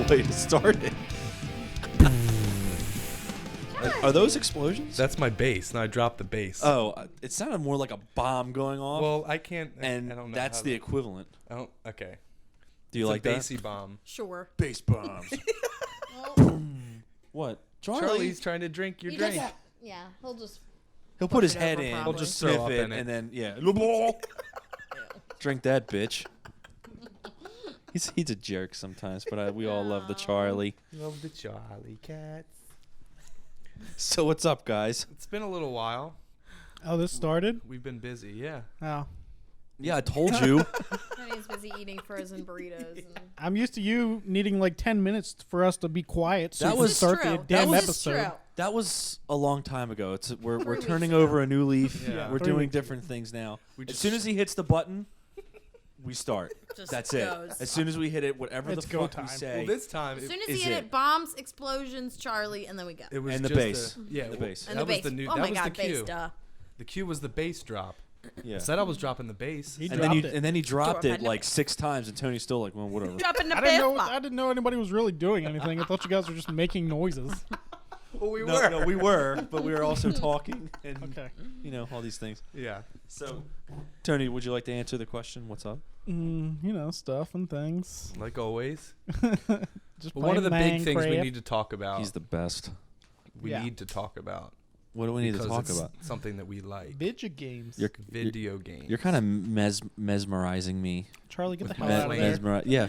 way to start it. Are those explosions? That's my bass. And I dropped the bass. Oh, it sounded more like a bomb going off. Well, I can't. and I don't know that's the equivalent. I don't. Okay. Do you It's like a that? bassy bomb. Sure. Bass bombs. What? Charlie's trying to drink your drink. Yeah, he'll just. He'll put his it head over in. probably. He'll just Throw sniff up it, in it. and then drink that bitch. He's a jerk sometimes, but we all love the Charlie. Love the Charlie cats. So what's up, guys? It's been a little while. Oh, this started? We've been busy. Yeah. Oh. Yeah, I told you. Tony's busy eating frozen burritos. And I'm used to you needing like 10 minutes for us to be quiet so That we was can start true. the That damn was episode. true. That was a long time ago. We're 3 weeks turning ago. over a new leaf. Yeah. We're 3 doing weeks different things now. We As just- soon as he hits the button, we start. Just That's goes. it. As soon as we hit it, whatever It's the go fuck we time. say. Well, this time As soon as is he hit it. it, bombs, explosions, Charlie, and then we go. it was And the just bass. Yeah, The bass. And that the was bass. the new. Oh that my was god, the cue. bass, duh. The cue was the bass drop. Yeah. Said I was dropping the bass. He And then, dropped it. and then he dropped Drop it it. like 6 times, and Tony's still like, well, whatever. Dropping the I bass. didn't know anybody was really doing anything. I thought you guys were just making noises. Well, we No, we were, but we were also talking and Okay. all these things. Yeah. So, Tony, would you like to answer the question? What's up? Stuff and things. Like always. Just But one of the big playing things we Minecraft. need to talk about. He's the best. we Yeah. need to talk about. What do we need to because talk it's about? something that we like. Video games. Video games. You're kind of mesmerizing me. Charlie, get the with hell my out of there. flame. Yeah,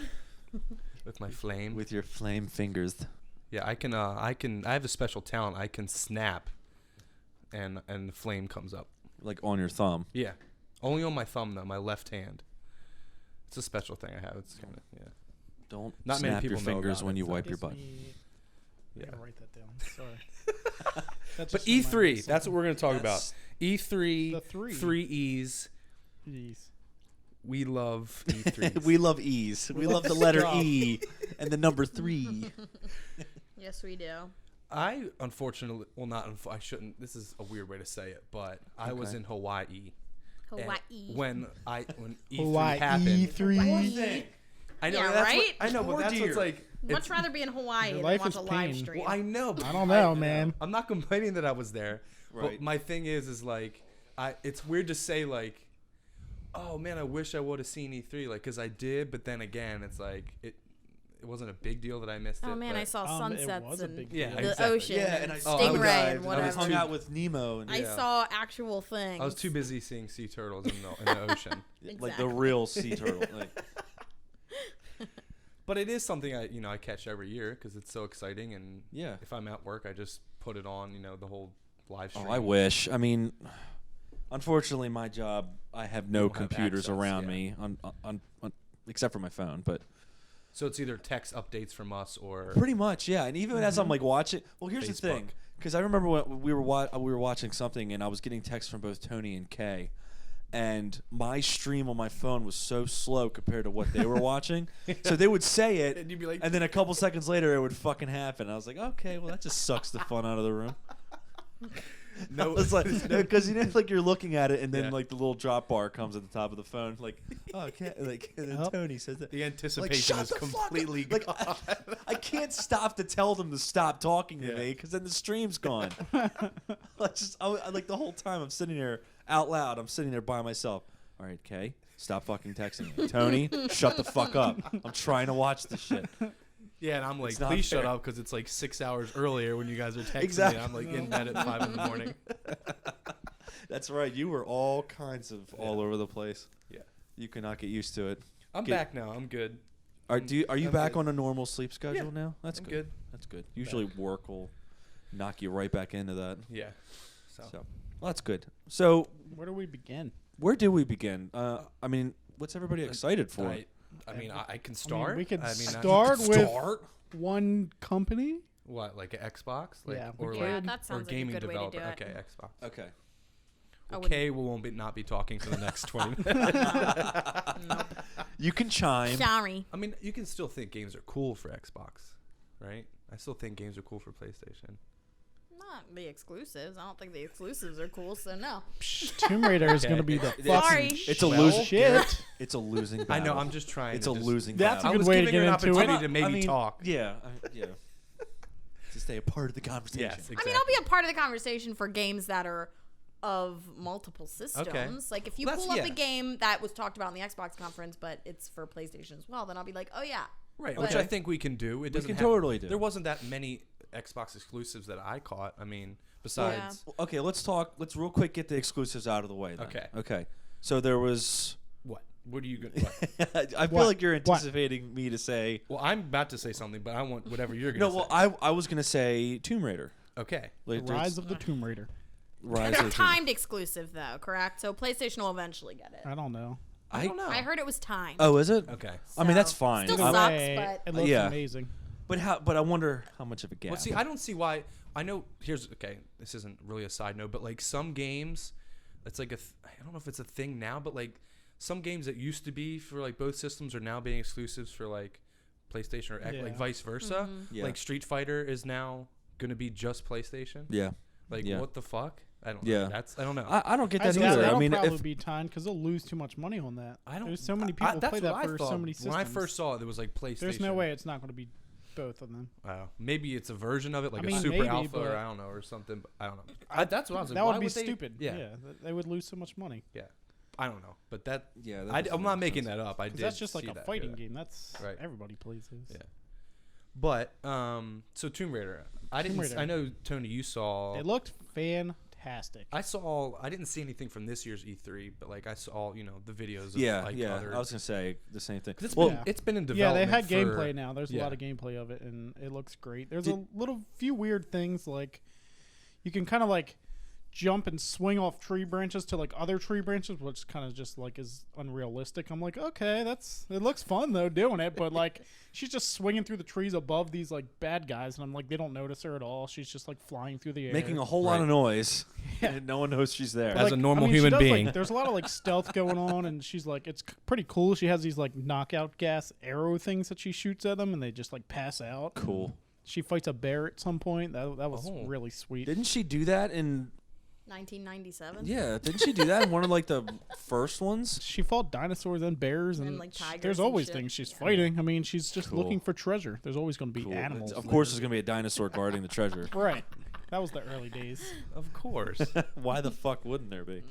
With my flame. with your flame fingers. Yeah, I have a special talent. I can snap and the flame comes up. Like on your thumb. Yeah. Only on my thumb though, my left hand. It's a special thing I have. It's kind of, yeah. Don't Not many snap your people know fingers about when it, you so- wipe your Gives butt. me- I Yeah. gotta write that down. Sorry. That But just reminded me E3, of that's what we're going to talk That's- about. E3, The three. 3 E's. something. Jeez. We love E3. We love E's. We love the letter E and the number 3. Yes, we do. I unfortunately, well, not. I shouldn't. This is a weird way to say it, but I was Okay. in Hawaii. and Hawaii. When E3 Hawaii happened. E3. I know. Yeah, that's right? What, I know, but that's what's like. Much rather be in Hawaii Your than life watch is a live pain. stream. Well, I know. But I don't know, man. I'm not complaining that I was there. Right. But my thing is like, it's weird to say like, oh man, I wish I would have seen E3, like, cause I did, but then again, it's like it wasn't a big deal that I missed it. Oh man, but I saw It sunsets was a and big Yeah, deal. the exactly. ocean, Yeah, and and I stingray and I whatever. hung out with Nemo. And I Yeah. saw actual things. I was too busy seeing sea turtles in the ocean. Like the Exactly. real sea turtle. Like, But it is something I catch every year because it's so exciting, and yeah. if I'm at work, I just put it on, the whole live stream. Oh, I wish. I mean, unfortunately, my job, I have no don't have computers access, around yeah. me, on except for my phone. But So it's either text updates from us or pretty much, yeah. And even as I'm like watching, well, here's the Facebook. thing, because I remember when we were watching something, and I was getting texts from both Tony and Kay, and my stream on my phone was so slow compared to what they were watching. So they would say it, And you'd be like- and then a couple seconds later, it would fucking happen. I was like, okay, well, that just sucks the fun out of the room. no. It's like, because like you're looking at it, and then Yeah. like the little drop bar comes at the top of the phone, like, oh, okay, like, and then Yep. Tony says that. the Like, anticipation shut is the fuck up. completely Like, gone. I can't stop to tell them to stop talking to Yeah. me, because then the stream's gone. Like the whole time I'm sitting there out loud, I'm sitting there by myself. All right, Kay, stop fucking texting me. Tony, shut the fuck up. I'm trying to watch this shit. Yeah, and I'm like, It's not please shut fair. up because it's like 6 hours earlier when you guys are texting Exactly. me. I'm like in bed at 5 in the morning. That's right. You were all kinds of all over the place. Yeah. You cannot get used to it. I'm back now. I'm good. Are you I'm back good. on a normal sleep schedule Yeah, now? That's I'm good. good. That's good. Usually work will knock you right back into that. Yeah. So, well, that's good. So, Where do we begin? where do we begin? I mean, what's everybody excited for? I mean, I can start. we could I start can with start? One company? What, like an Xbox? Like, Yeah, or we like, could. that or sounds like a gaming good way to developer. do it. Okay, Xbox. Okay. I would- Okay, we won't not be talking for the next 20 minutes. You can chime. Sorry. I mean, you can still think games are cool for Xbox, right? I still think games are cool for PlayStation. Not the exclusives. I don't think the exclusives are cool, so no. Tomb Raider is going to be the fucking Sorry. It's a Well, losing shit. It's a losing I battle. know. I'm just trying. It's to a just, losing That's battle. a I good was way to giving get her an into it. opportunity to maybe talk. Yeah. Yeah. To stay a part of the conversation. Yes, exactly. I mean, I'll be a part of the conversation for games that are of multiple systems. Like, if you Well, that's- pull up yeah. a game that was talked about in the Xbox conference, but it's for PlayStation as well, then I'll be like, oh, yeah. Right, But- which I think we can do. It doesn't can have- totally do. There wasn't that many Xbox exclusives that I caught. I mean, besides. Okay, let's talk. Let's real quick get the exclusives out of the way. Then. Okay. Okay. So there was. What? What are you going to. I feel What? like you're What? anticipating me to say. Well, I'm about to say something, but I want whatever you're going No, to well, say. I was gonna say Tomb Raider. Okay. Like, The Rise of the Tomb Raider. Rise They're of the Tomb- timed exclusive, though, correct? So PlayStation will eventually get it. I don't know. I don't know. I heard it was timed. Oh, is it? Okay. I mean, that's So, fine. still I'm- sucks, Way, but- it looks Yeah. amazing. But how? But I wonder how much of a gap. Well, see, I don't see why. I know. Here's okay. This isn't really a side note, but like some games, it's like I don't know if it's a thing now, but like some games that used to be for like both systems are now being exclusives for like PlayStation or X, Yeah. like vice versa. Yeah. Like Street Fighter is now gonna be just PlayStation. Yeah. Like Yeah. what the fuck? I don't. Yeah. Know. I don't know. I don't get that Yeah, either. that'll I mean, probably if be timed because they'll lose too much money on that. I don't. There's so many people that's play what that I for thought. so many systems. When I first saw it, there was like PlayStation. There's no way it's not going to be both of them. Maybe it's a version of it, like I mean, a super maybe, alpha, or but- I don't know, or something. But I don't know. That's what I was like. That why would be they- stupid. Yeah. They would lose so much money. Yeah. I don't know, but that. yeah, I'm not making that up. I 'Cause did. that's just like see a that, fighting yeah. game. That's Right. everybody plays those. Yeah. But so Tomb Raider. I didn't. Raider. I know Tony, you saw. It looked fantastic. I didn't see anything from this year's E3, but like I saw, the videos. Of Yeah, like yeah. Other, I was gonna say the same thing. 'cause it's Well, been it's been in Yeah, they development. had for- gameplay now. There's a yeah. lot of gameplay of it, and it looks great. There's Did- a little few weird things like you can kind of like jump and swing off tree branches to like other tree branches, which kind of just like is unrealistic. I'm like, okay, it looks fun though doing it, but like she's just swinging through the trees above these like bad guys, and I'm like, they don't notice her at all. She's just like flying through the air, making a whole lot of Right. noise, Yeah. and no one knows she's there. But, As like, a normal I mean, she human does, being. like, there's a lot of like stealth going on, and she's like, it's pretty cool. She has these like knockout gas arrow things that she shoots at them, and they just like pass out. Cool. She fights a bear at some point. That was Oh. really sweet. Didn't she do that in? 1997. Yeah, didn't she do that in one of like the first ones? She fought dinosaurs and bears, and, And, like, tigers there's and always shit. things she's Yeah. fighting. I mean, she's just Cool. looking for treasure. There's always going to be Cool. animals. Of there. course, there's gonna be a dinosaur guarding the treasure. Right. That was the early days. Of course. Why the fuck wouldn't there be?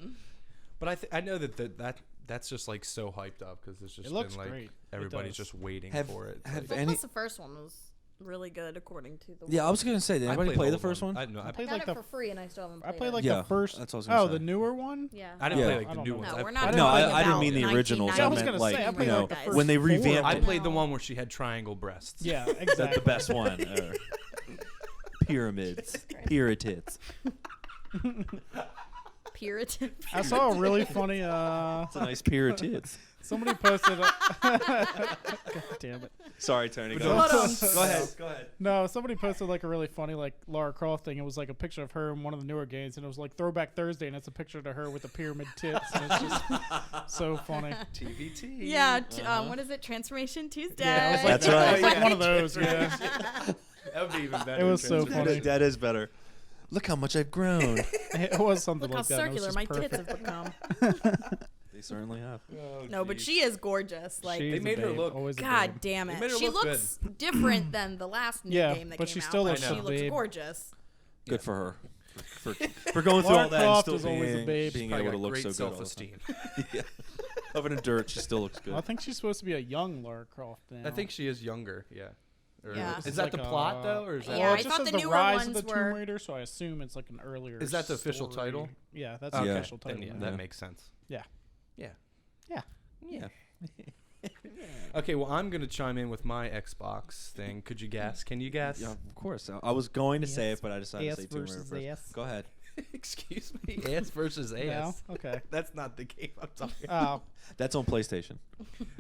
But I know that's just like so hyped up because it's just It looks been like great. It everybody's does. just waiting Have- for it. It's have like- Well, any- plus the first one was really good, according to the. Yeah, I was gonna say, did I anybody played play the old first one? I know. I I played got like it the for free, and I still haven't I played played it. like Yeah, the first. that's what I was gonna Oh, say. the newer one. Yeah. didn't Yeah. play like I the don't new know. ones. No, I- we're I not didn't No, talking play- I didn't about mean the originals. I 1997 meant like I Tomb played Raider like the guys. first when they four. revamped. I it. played the No. one where she had triangle breasts. Yeah, That's exactly. the best one. Pyramids, pyramids. Puritan. I saw a really funny. It's a nice pyramids. Somebody posted. God damn it. Sorry, Tony. Go ahead. Go ahead. Go ahead. No, somebody posted like a really funny like Lara Croft thing. It was like a picture of her in one of the newer games, and it was like Throwback Thursday, and it's a picture of her with the pyramid tits, and it's just so funny. TBT. Yeah. What is it? Transformation Tuesday. Yeah, it was like, That's right. It was like one of those. Yeah, That would be even better. It was than so Transformers. funny. That is better. Look how much I've grown. it was something Look how like that. and it circular was my just tits perfect. have become. They certainly have. Oh, No, but geez. she is gorgeous. Like, She's They a made her babe, look- always a God babe. damn They it. made her She look looks different than the last new Yeah, game that but came she out. still but looks she like a looks babe. gorgeous. Good for her. For going through Lara all that and Croft still is always a being, babe. being Probably able to got look great so good all the time. self-esteem. Yeah. Covered in dirt, she still looks Well, I good. think she's supposed to be a young Lara Croft now. I think she is younger. Yeah. Or Yeah. Is It's that like the a- plot though, or is that? Yeah, well, I it just thought says the the newer Rise of ones the were- Tomb Raider, so I assume it's like an earlier. Is that the official story. title? Yeah, that's Okay. the official Then, title. yeah, Yeah. that makes sense. Yeah. Yeah. Yeah. Yeah. Okay, well, I'm gonna chime in with my Xbox thing. Could you guess? Can you guess? Yeah, of course. I was going to say it, but I decided AS to say Tomb Raider versus first. AS. Go ahead. Excuse me. AS versus No? AS. Okay. That's not the game I'm talking. Oh, That's on PlayStation.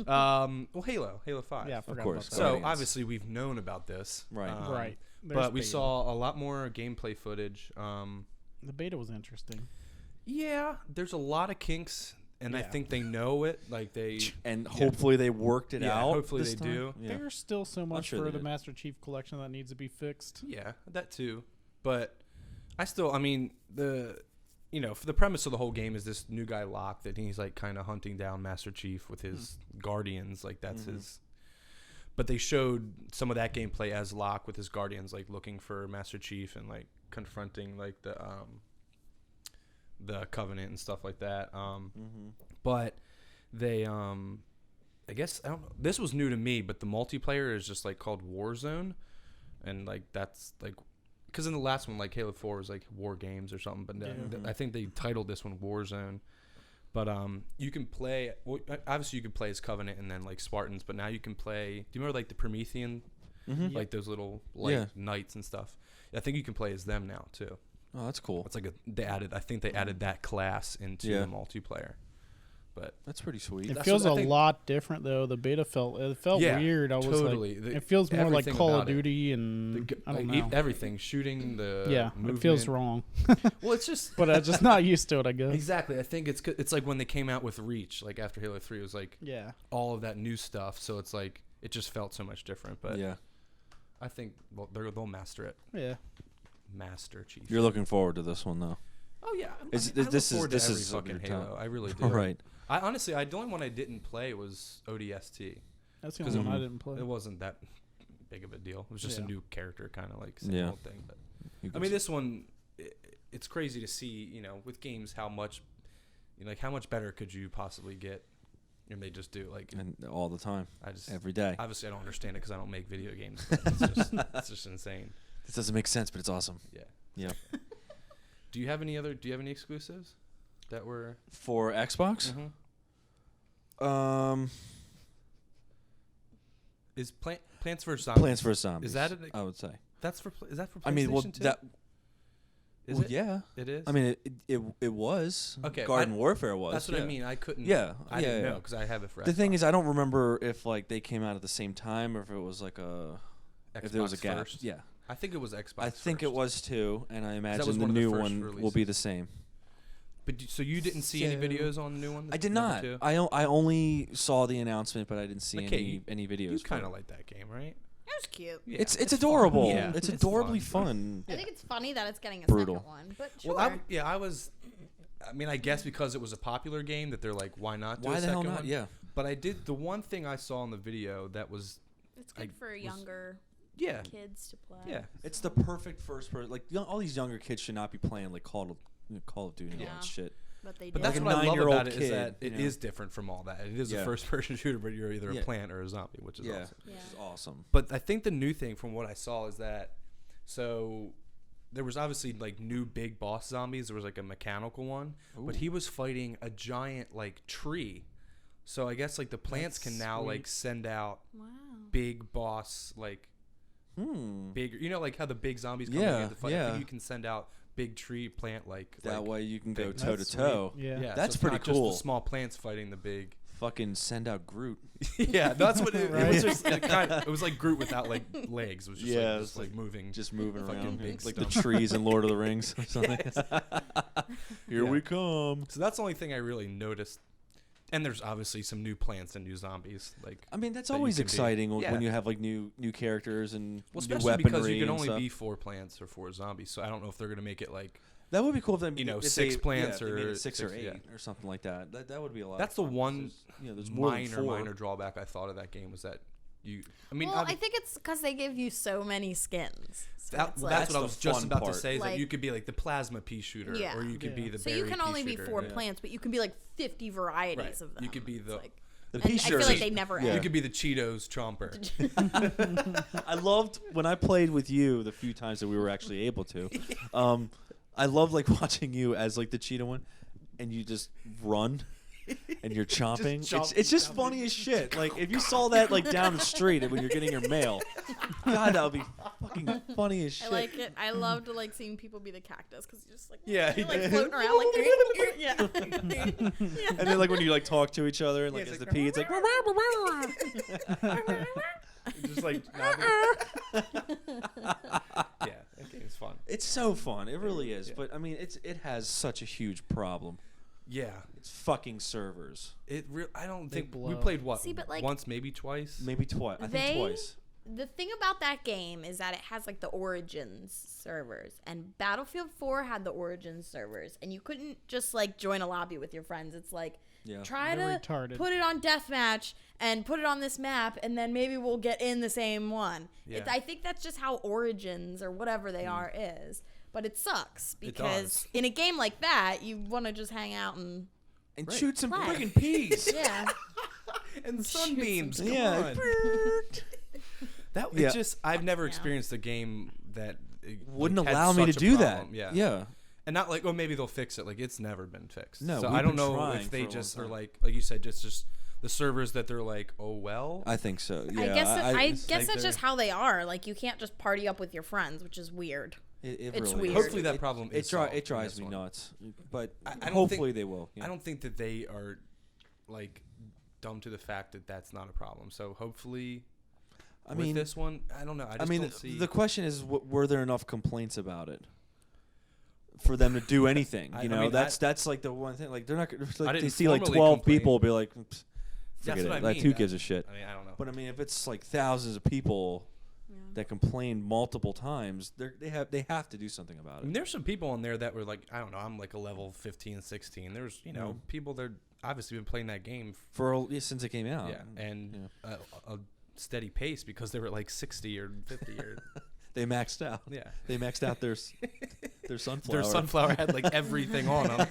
Well, Halo 5. yeah, I forgot course. about that. So Guardians. obviously we've known about this, Right. Right. There's But we beta. saw a lot more gameplay footage. The beta was interesting. Yeah, there's a lot of kinks, and I Yeah. think they know it. Like they, And hopefully they worked it Yeah, out. hopefully this they time. do. Yeah. There's still so much sure for they the did. Master Chief Collection that needs to be fixed. yeah, that too. But I mean, for the premise of the whole game is this new guy Locke that he's like kind of hunting down Master Chief with his guardians, like that's his. But they showed some of that gameplay as Locke with his guardians, like looking for Master Chief and like confronting like the Covenant and stuff like that. But they I guess I don't know. This was new to me, but the multiplayer is just like called Warzone, and like that's like because in the last one like Halo 4 was like War Games or something, but I think they titled this one Warzone. But you can play. Well, obviously, you can play as Covenant and then like Spartans, but now you can play. Do you remember like the Promethean, like those little knights and stuff? I think you can play as them now too. Oh, that's cool. It's like I think they added that class into the multiplayer. But that's pretty sweet. It feels a lot different though. The beta felt weird. I was totally. Like, it feels more like Call of Duty and I don't know. Everything, shooting the movement. It feels wrong. Well, it's just. But I'm just not used to it, I guess. Exactly. I think it's like when they came out with Reach, like after Halo 3, it was like all of that new stuff. So it's like it just felt so much different. But I think they'll master it. Yeah. Master Chief. You're looking forward to this one though. Oh yeah. This is fucking Halo. I really do. Right. I honestly, the only one I didn't play was ODST. That's the only one I didn't play. It wasn't that big of a deal. It was just a new character, kind of like same old thing. But I mean, this one, it's crazy to see, with games how much better could you possibly get, and they just do and all the time. Every day. Obviously, I don't understand it because I don't make video games. But it's just insane. This doesn't make sense, but it's awesome. Yeah. Do you have any exclusives that were for Xbox? Is Plants vs Zombies? Plants vs Zombies. Is that I would say. Is that for PlayStation? I mean, well, 2? Is it? Yeah. It is. I mean, it was. Okay. Garden Warfare was. That's what I mean. I couldn't. I didn't know because I have it for. The thing is, I don't remember if they came out at the same time or if it was like Xbox if there was a gap. First. Yeah. I think it was Xbox. I think it was too, and I imagine was the one of the new first one releases. will be the same. But so you didn't see any videos on the new one? I did not. I only saw the announcement, but I didn't see any videos. You kind of like that game, right? It was cute. Yeah, it's adorable. Yeah, it's adorably fun. I think it's funny that it's getting a Brutal. second one, but sure. Well, I guess because it was a popular game that they're like, why not do Why a the second hell not? one? Yeah. But I did the one thing I saw in the video that was it's good for younger kids to play. Yeah. It's the perfect first person. Like all these younger kids should not be playing like Call of Duty and all that shit. But they do. But that's Like a what I love 9-year-old about it is kid, that it is different from all that. It is a first-person shooter, but you're either a plant or a zombie, which is awesome. Yeah. Which is awesome. But I think the new thing from what I saw is that there was obviously like new big boss zombies. There was like a mechanical one, but he was fighting a giant like tree. So I guess like the plants can now like send out big boss like bigger. Like how the big zombies come in to fight. I think you can send out big tree plant like that way you can go big- toe to toe. Yeah, That's so it's pretty not cool. Just the small plants fighting the big. Fucking send out Groot. Yeah, that's what it was. Just it was like Groot without like legs. It was just like moving, just moving around, big like the stump. trees in Lord of the Rings or something. Here we come. So that's the only thing I really noticed. And there's obviously some new plants and new zombies. I mean, that's that you always can exciting be. when you have like new characters and new especially weaponry. because you can and only stuff. be 4 plants or 4 zombies. So I don't know if they're gonna make it like. That would be cool if they, if 6 plants they made or it 6 or 8 yeah. or something like that. That would be a lot. That's of the fun. one There's more than 4. minor drawback I thought of that game was that you. I mean, I think it's because they give you so many skins. So that's what I was the just fun about part. to say. Is that Like- you could be like the plasma pea shooter, or you could be the So berry you can pea only be shooter. 4 plants, but you can be like 50 varieties Right. of them. You could be It's the- like, The and pea I shooter. feel like they never Yeah. end. You could be the Cheetos chomper. I loved when I played with you the few times that we were actually able to. I loved like watching you as like the cheetah one, and you just run, and you're chomping. It's just funny as shit. Like if you saw that like down the street when you're getting your mail, God, that would be fucking funny as shit. I like it. I loved like seeing people be the cactus because you're just like Yeah, you're, like floating around like yeah. And then like when you like talk to each other and like it's as like, the pea, it's like. Just like. Yeah, that game's fun. It's so fun. It really is. But I mean, it has such a huge problem. Yeah, It's fucking servers. I don't They think blow. we played what? See, but, like, once, maybe twice. Maybe twice. I think They- twice. the thing about that game is that it has like the Origins servers, and Battlefield 4 had the Origins servers, and you couldn't just like join a lobby with your friends. It's like try They're to retarded. put it on deathmatch and put it on this map, and then maybe we'll get in the same one. Yeah. I think that's just how Origins or whatever they are is, but it sucks It because does. in a game like that, you want to just hang out and shoot some Play. freaking peas. yeah. And sunbeams. Come Yeah. on. That Yeah. it's just I've never Yeah. experienced a game that Wouldn't like, had allow me to such a do problem. that. Yeah. Yeah. And not like, oh, maybe they'll fix it. Like it's never been fixed. No, so we've I don't been know trying if for they a long just are time. like you said, just the servers that they're like, oh well. I think so. Yeah. I guess it's like that's just they're- how they are. Like you can't just party up with your friends, which is weird. It It's really is. weird. Hopefully that problem is solved it in drives this me one. nuts. But I don't hopefully think- they will. Yeah. I don't think that they are like dumb to the fact that that's not a problem. So hopefully, I with mean, this one, I don't know. I just don't see. the question is, were there enough complaints about it for them to do anything? I You know, mean, that's like the one thing. Like they're not. Like, they didn't see like formally 12 complain. people be like, "Pfft, That's forget what it. I Like, mean. who gives a shit? I mean, I don't know. But I mean, if it's like thousands of people that complained multiple times, they have to do something about I it. mean, there's some people in there that were like, I don't know, I'm like a level 15, 16. There's, people that are obviously been playing that game. Since it came out. And a steady pace because they were like 60 or 50 or. They maxed out. Yeah. They maxed out their sunflower. Their sunflower had like everything on them.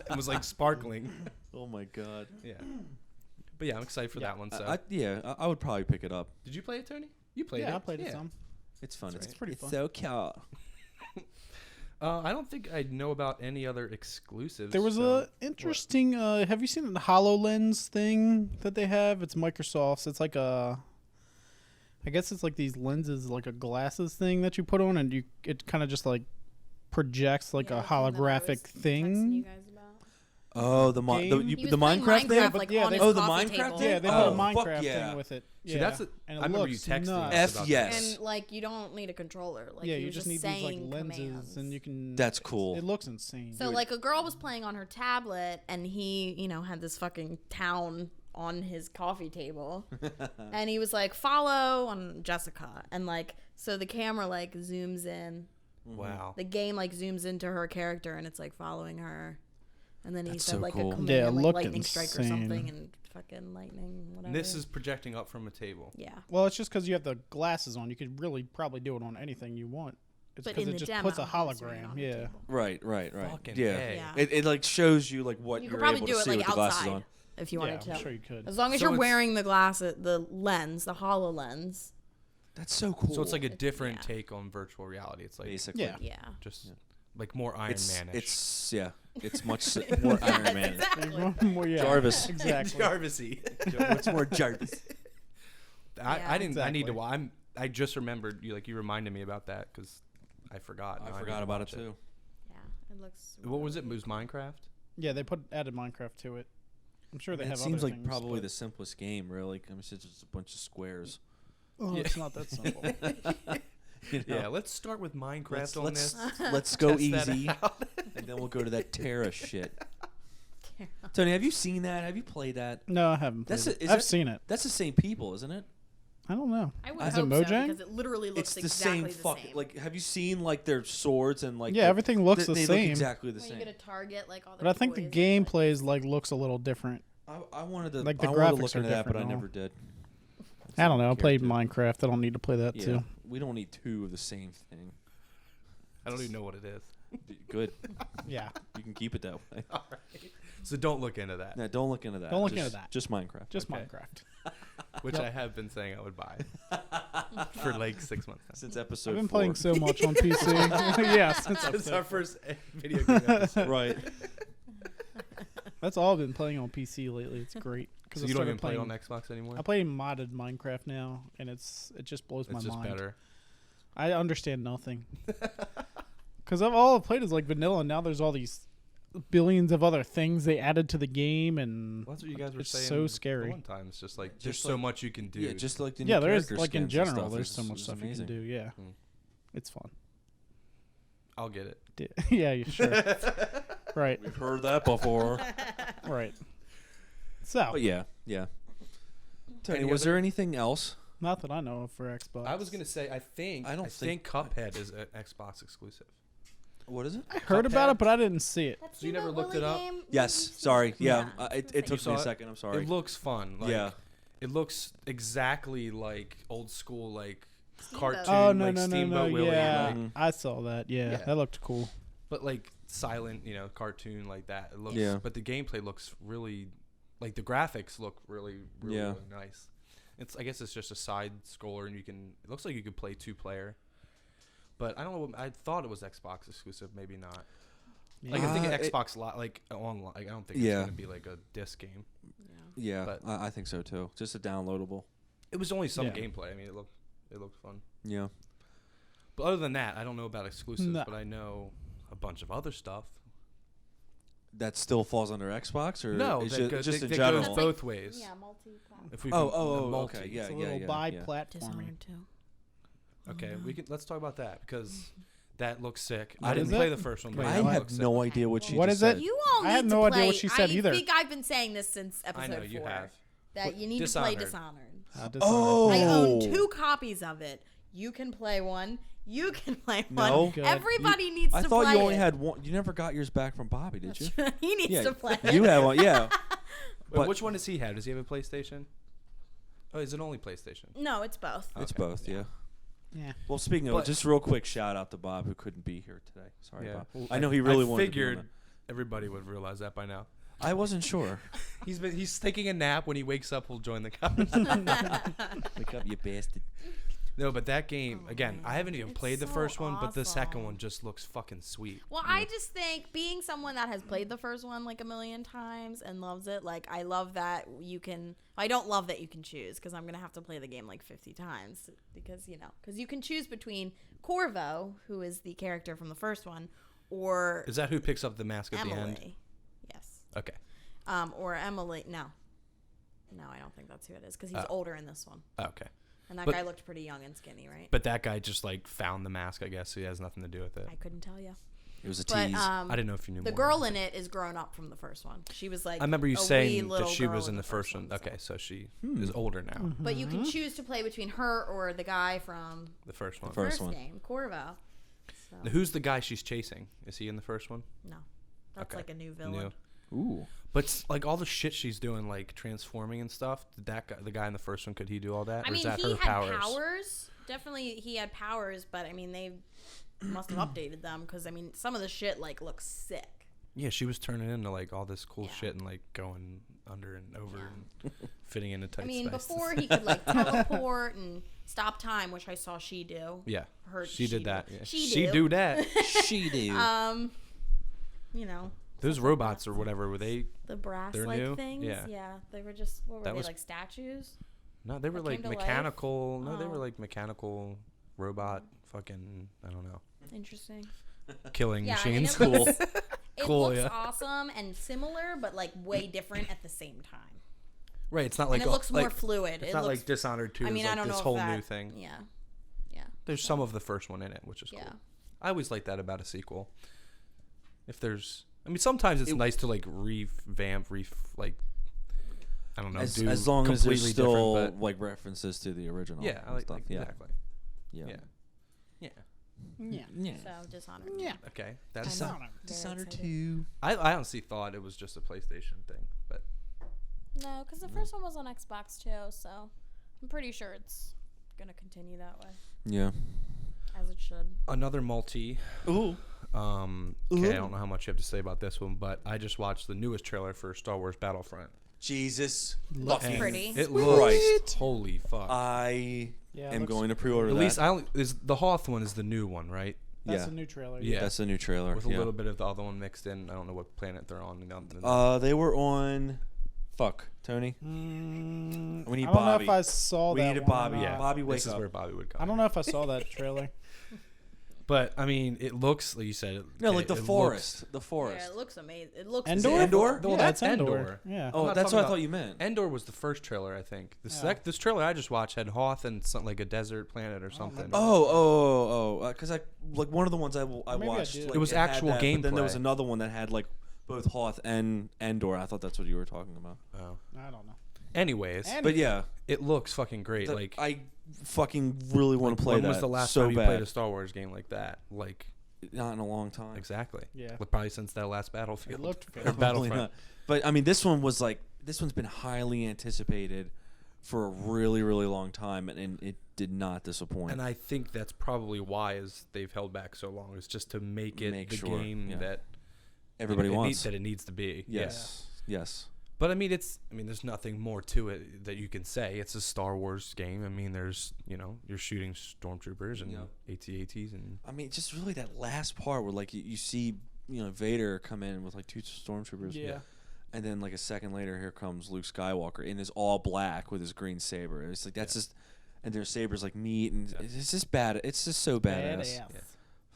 It was like sparkling. Oh my god. Yeah. But yeah, I'm excited for that one. So, I would probably pick it up. did you play it, Tony? You played it. Yeah, I played it some. It's fun. That's It's right. pretty It's fun. so cute. I don't think I know about any other exclusives. There was so- a interesting. Have you seen the HoloLens thing that they have? It's Microsoft's. It's like a. I guess it's like these lenses, like a glasses thing that you put on, and it kind of just like projects like a holographic thing. Oh, the He was the playing Minecraft thing. Minecraft, but like, yeah, on they- his Oh, the coffee Minecraft table. thing? Yeah, they Oh, put a fuck Minecraft yeah. thing with it. See, Yeah, that's and I it remember you looks texting nuts. us about yes. And like you don't need a controller. Like Yeah, he you was just need these like saying lenses, commands. and you can. That's cool. It looks insane. So like a girl was playing on her tablet, and he, had this fucking town on his coffee table, and he was like, "Follow on Jessica," and like so the camera like zooms in. Wow. The game like zooms into her character, and it's like following her. And then he That's said so like cool. a command, Yeah, it like looked lightning strike or insane. something, and fucking lightning, whatever. And this is projecting up from a table. yeah. Well, it's just because you have the glasses on. You could really probably do it on anything you want. It's But because in it the just demo, puts a he was doing it hologram. on a Yeah. table. Right. Fucking Yeah. A. Yeah. It like shows you like what You you're could probably able do to it see like with the glasses outside on. if you Yeah, wanted to. I'm sure you could. As long as So you're it's- wearing the lens, the HoloLens. That's so cool. So it's like a different Yeah. take on virtual reality. It's like basically. Yeah. Yeah. just like more Iron Man-ish. It's much more Iron Man. Exactly. Well, yeah, Jarvis. Exactly. Jarvisy. It's more Jarvis. I Yeah. didn't. I need to. Exactly. I just remembered you. Like you reminded me about that because I forgot. Now I need forgot to about it watch too. Yeah. It looks. What was it? really Was Minecraft? Yeah, they added Minecraft to it. I'm sure they It have seems other like things, probably but- the simplest game, really. I mean, it's just a bunch of squares. Oh, Yeah. it's not that simple. You know? Yeah. Let's start with Minecraft on this. let's go Test that easy, out. and then we'll go to that Terra shit. Tony, have you seen that? Have you played that? No, I haven't. That's Played a- it. is I've that- seen it. That's the same people, isn't it? I don't know. I would Is hope it so Mojang? because it literally looks It's the exactly same the fucking. same. Like, have you seen like their swords and like? Yeah, the- everything looks the they same. Look exactly the when same. you get a target, like all the But I think the toys, gameplay is like looks a little different. I wanted to. Like, the I wanted to graphics look are into that, but I different, never did. I don't know. I played Care to. Minecraft. I don't need to play that Yeah, too. we don't need two of the same thing. I don't even know what it is. Good. Yeah. You can keep it that way. All right. So don't look into that. No, don't look into that. Don't look Just- into that. Just Minecraft. Just Okay. Minecraft. Which Yep. I have been saying I would buy for like 6 months now. Since episode. I've been 4. playing so much on PC. Yeah, since It's our episode first video game episode. Right. That's all I've been playing on PC lately. It's great. So I you don't started even play playing- on Xbox anymore? I play modded Minecraft now, and it just blows my It's just mind. better. I understand nothing. Because all I've played is like vanilla, and now there's all these billions of other things they added to the game, and Well, that's what you guys were it's saying. so the scary. One time, it's just like there's Just so like- much you can do. Yeah, just like the Yeah, new there is character like in skins and general, stuff. there's It's- so much it's stuff amazing. you can do. Yeah, Hmm. it's fun. I'll get it. Yeah, you sure? Right, We've heard that before. right. So But yeah. Tony, Any was other- there anything else Not that I know of for Xbox. I was gonna say I think Cuphead is an Xbox exclusive. What is it? I heard about it, but I didn't see it. That's So you the never looked Willy it up? game? Yes. Sorry. Yeah. It You took me saw a it? second. I'm sorry. It looks fun. Like, Yeah. It looks exactly like old school like Steamboat. cartoon Oh no like no no Steamboat no! Willie. Yeah, Like, I saw that. Yeah, Yeah. that looked cool. but like silent, cartoon like that. It looks. Yeah. But the gameplay looks really, like the graphics look really Yeah. really nice. I guess it's just a side scroller, and it looks like you could play 2-player. But I don't know. I thought it was Xbox exclusive. Maybe not. Like I think Xbox like online. Like, I don't think it's gonna be like a disc game. Yeah, but- I think so too. Just a downloadable. It was only some Yeah. gameplay. I mean, it looked fun. Yeah. But other than that, I don't know about exclusives. No. But I know a bunch of other stuff. That still falls under Xbox, or No, it's that just in that general. goes both ways. Yeah, multi-platform. If we Oh, can- oh, the multi. okay, yeah, It's a yeah, little yeah. bi-platform. Dishonored 2. Okay, let's talk about that because that looks sick. What I didn't is play it? the first one, but Wait, I that have looks no sick. idea what she What just is it? said. You all need I had to no idea play. what she said either. I think I've been saying this since episode I know 4. you have. That you need Dishonored. to play Dishonored. Oh. I own 2 copies of it. You can play one. You can play one. No. Good. Everybody needs I to thought play you only it. had one. You never got yours back from Bobby, did you? He needs Yeah, to play it. you have one. Yeah. Wait, But- which one does he have? Does he have a PlayStation? Oh, is it only PlayStation? No, it's both. It's Okay. both. Yeah. Yeah. Well, speaking of, But- just real quick shout out to Bob who couldn't be here today. Sorry, Yeah. Bob. Well, I know he really wanted figured to be everybody would realize that by now. on it. I wasn't sure. He's taking a nap. When he wakes up, he'll join the comments. Wake up, you bastard. No, but that game again, I haven't even It's played the so first one, but the second awesome. one just looks fucking sweet. Well, I just think being someone that has played the first one like a million times and loves it, like I love that you can. I don't love that you can choose because I'm gonna have to play the game like 50 times because you can choose between Corvo, who is the character from the first one, or Is that who picks up the mask at the end? Emily. Yes. Okay. Or Emily. No, I don't think that's who it is because he's Oh. older in this one, Okay. and that But- guy looked pretty young and skinny, right? But that guy just like found the mask, I guess. So he has nothing to do with it. I couldn't tell you. It was a But tease. I didn't know if you knew the more. girl in it is grown up from the first one. She was like I remember you a wee saying that little she girl was in the first one. so- Okay, so she is older now. But you can choose to play between her or the guy from The first one. the First first one. game, Corvo. So, Now, who's the guy she's chasing? Is he in the first one? no, that's Okay. like a new villain. New. Ooh. But like all the shit she's doing, like transforming and stuff. Did that guy, the guy in the first one, could he do all that? I Or mean, is that he her had powers. Definitely, he had powers. But I mean, they must have updated them because I mean, some of the shit like looks sick. Yeah, she was turning into like all this cool Yeah. shit and like going under and over and fitting into tight I mean, space. before he could like teleport and stop time, which I saw she do. Yeah, Her, she did that. Yeah. She She do. do that. She do. You know, Those robots or whatever were they? the brass They're like new? things. Yeah. They were just what were That they was- like statues? No, they were That like came to life? mechanical. No, they were Oh. like mechanical robot. Fucking I don't know. Interesting. Killing Yeah, I mean, machines. it looks, it Cool, looks yeah. awesome and similar, but like way different at the same time. Right. It's not like And it looks like, more fluid. It's It not looks, like Dishonored 2 I mean, is I like don't this know whole if that, new thing. Yeah. Yeah. There's some of the first one in it, which is Yeah. cool. I always like that about a sequel. If there's, I mean, sometimes it's nice to like revamp, like, I don't know, do as long as there's completely still different, like references to the original. but yeah, I and like stuff. Yeah. exactly. Yeah. Yeah. Yeah. Yeah. Yeah. So Dishonored. Yeah. Okay. I That's know. Dishonored. Very Dishonored excited. 2. I honestly thought it was just a PlayStation thing, but No, because the first one was on Xbox too, so I'm pretty sure it's gonna continue that way, Yeah. as it should. another multi. Ooh. Okay, I don't know how much you have to say about this one, but I just watched the newest trailer for Star Wars Battlefront. Jesus. Looks fucking pretty. It Christ. looks holy fuck. I Yeah, am looks- going to pre-order At that. least I only is the Hoth one is the new one, right? That's yeah. a new trailer. Yeah. That's the new trailer. With a yeah. little bit of the other one mixed in. I don't know what planet they're on. They were on. Fuck, Tony. We need I don't know Bobby. if I saw We that. need a one or Bobby. not. yeah, Bobby, wake this is up. where Bobby would come. I don't know if I saw that trailer. But I mean, it looks like you said. No, like it the looks- forest. The Yeah, forest. it looks amazing. It looks Endor? sick. Endor? Well, Yeah, that's it's Endor. Yeah. Oh, not that's talking what I about- thought you meant. Endor was the first trailer, I think. Yeah. This trailer I just watched had Hoth and like a desert planet or something. Because I like one of the ones I Maybe I watched. did. Like, It was had actual that, but then there was gameplay. another one that had like both Hoth and Endor. I thought that's what you were talking about. Oh. I don't know. Anyways, And- But yeah, it looks fucking great. the- Like, I fucking really want to play when that. was the last so time you bad. played a Star Wars game like that? Like, Not in a long time. exactly. Yeah. Well, probably since that last Battlefield. It looked or good. Probably Battlefront. not. But I mean, this one's been highly anticipated for a really, really long time, and it did not disappoint. And I think that's probably why is they've held back so long. Is just to make it Make the sure, game yeah. that Everybody it need- wants. that it needs to be. Yes. Yes. But I mean, there's nothing more to it that you can say. It's a Star Wars game. I mean, there's, you're shooting stormtroopers and Yep. AT-ATs and I mean, just really that last part where like you see, Vader come in with like 2 stormtroopers. Yeah. And then like a second later, here comes Luke Skywalker in his all black with his green saber. It's like that's just, and their sabers like meat, and it's just bad. It's just so badass. Badass. Yeah.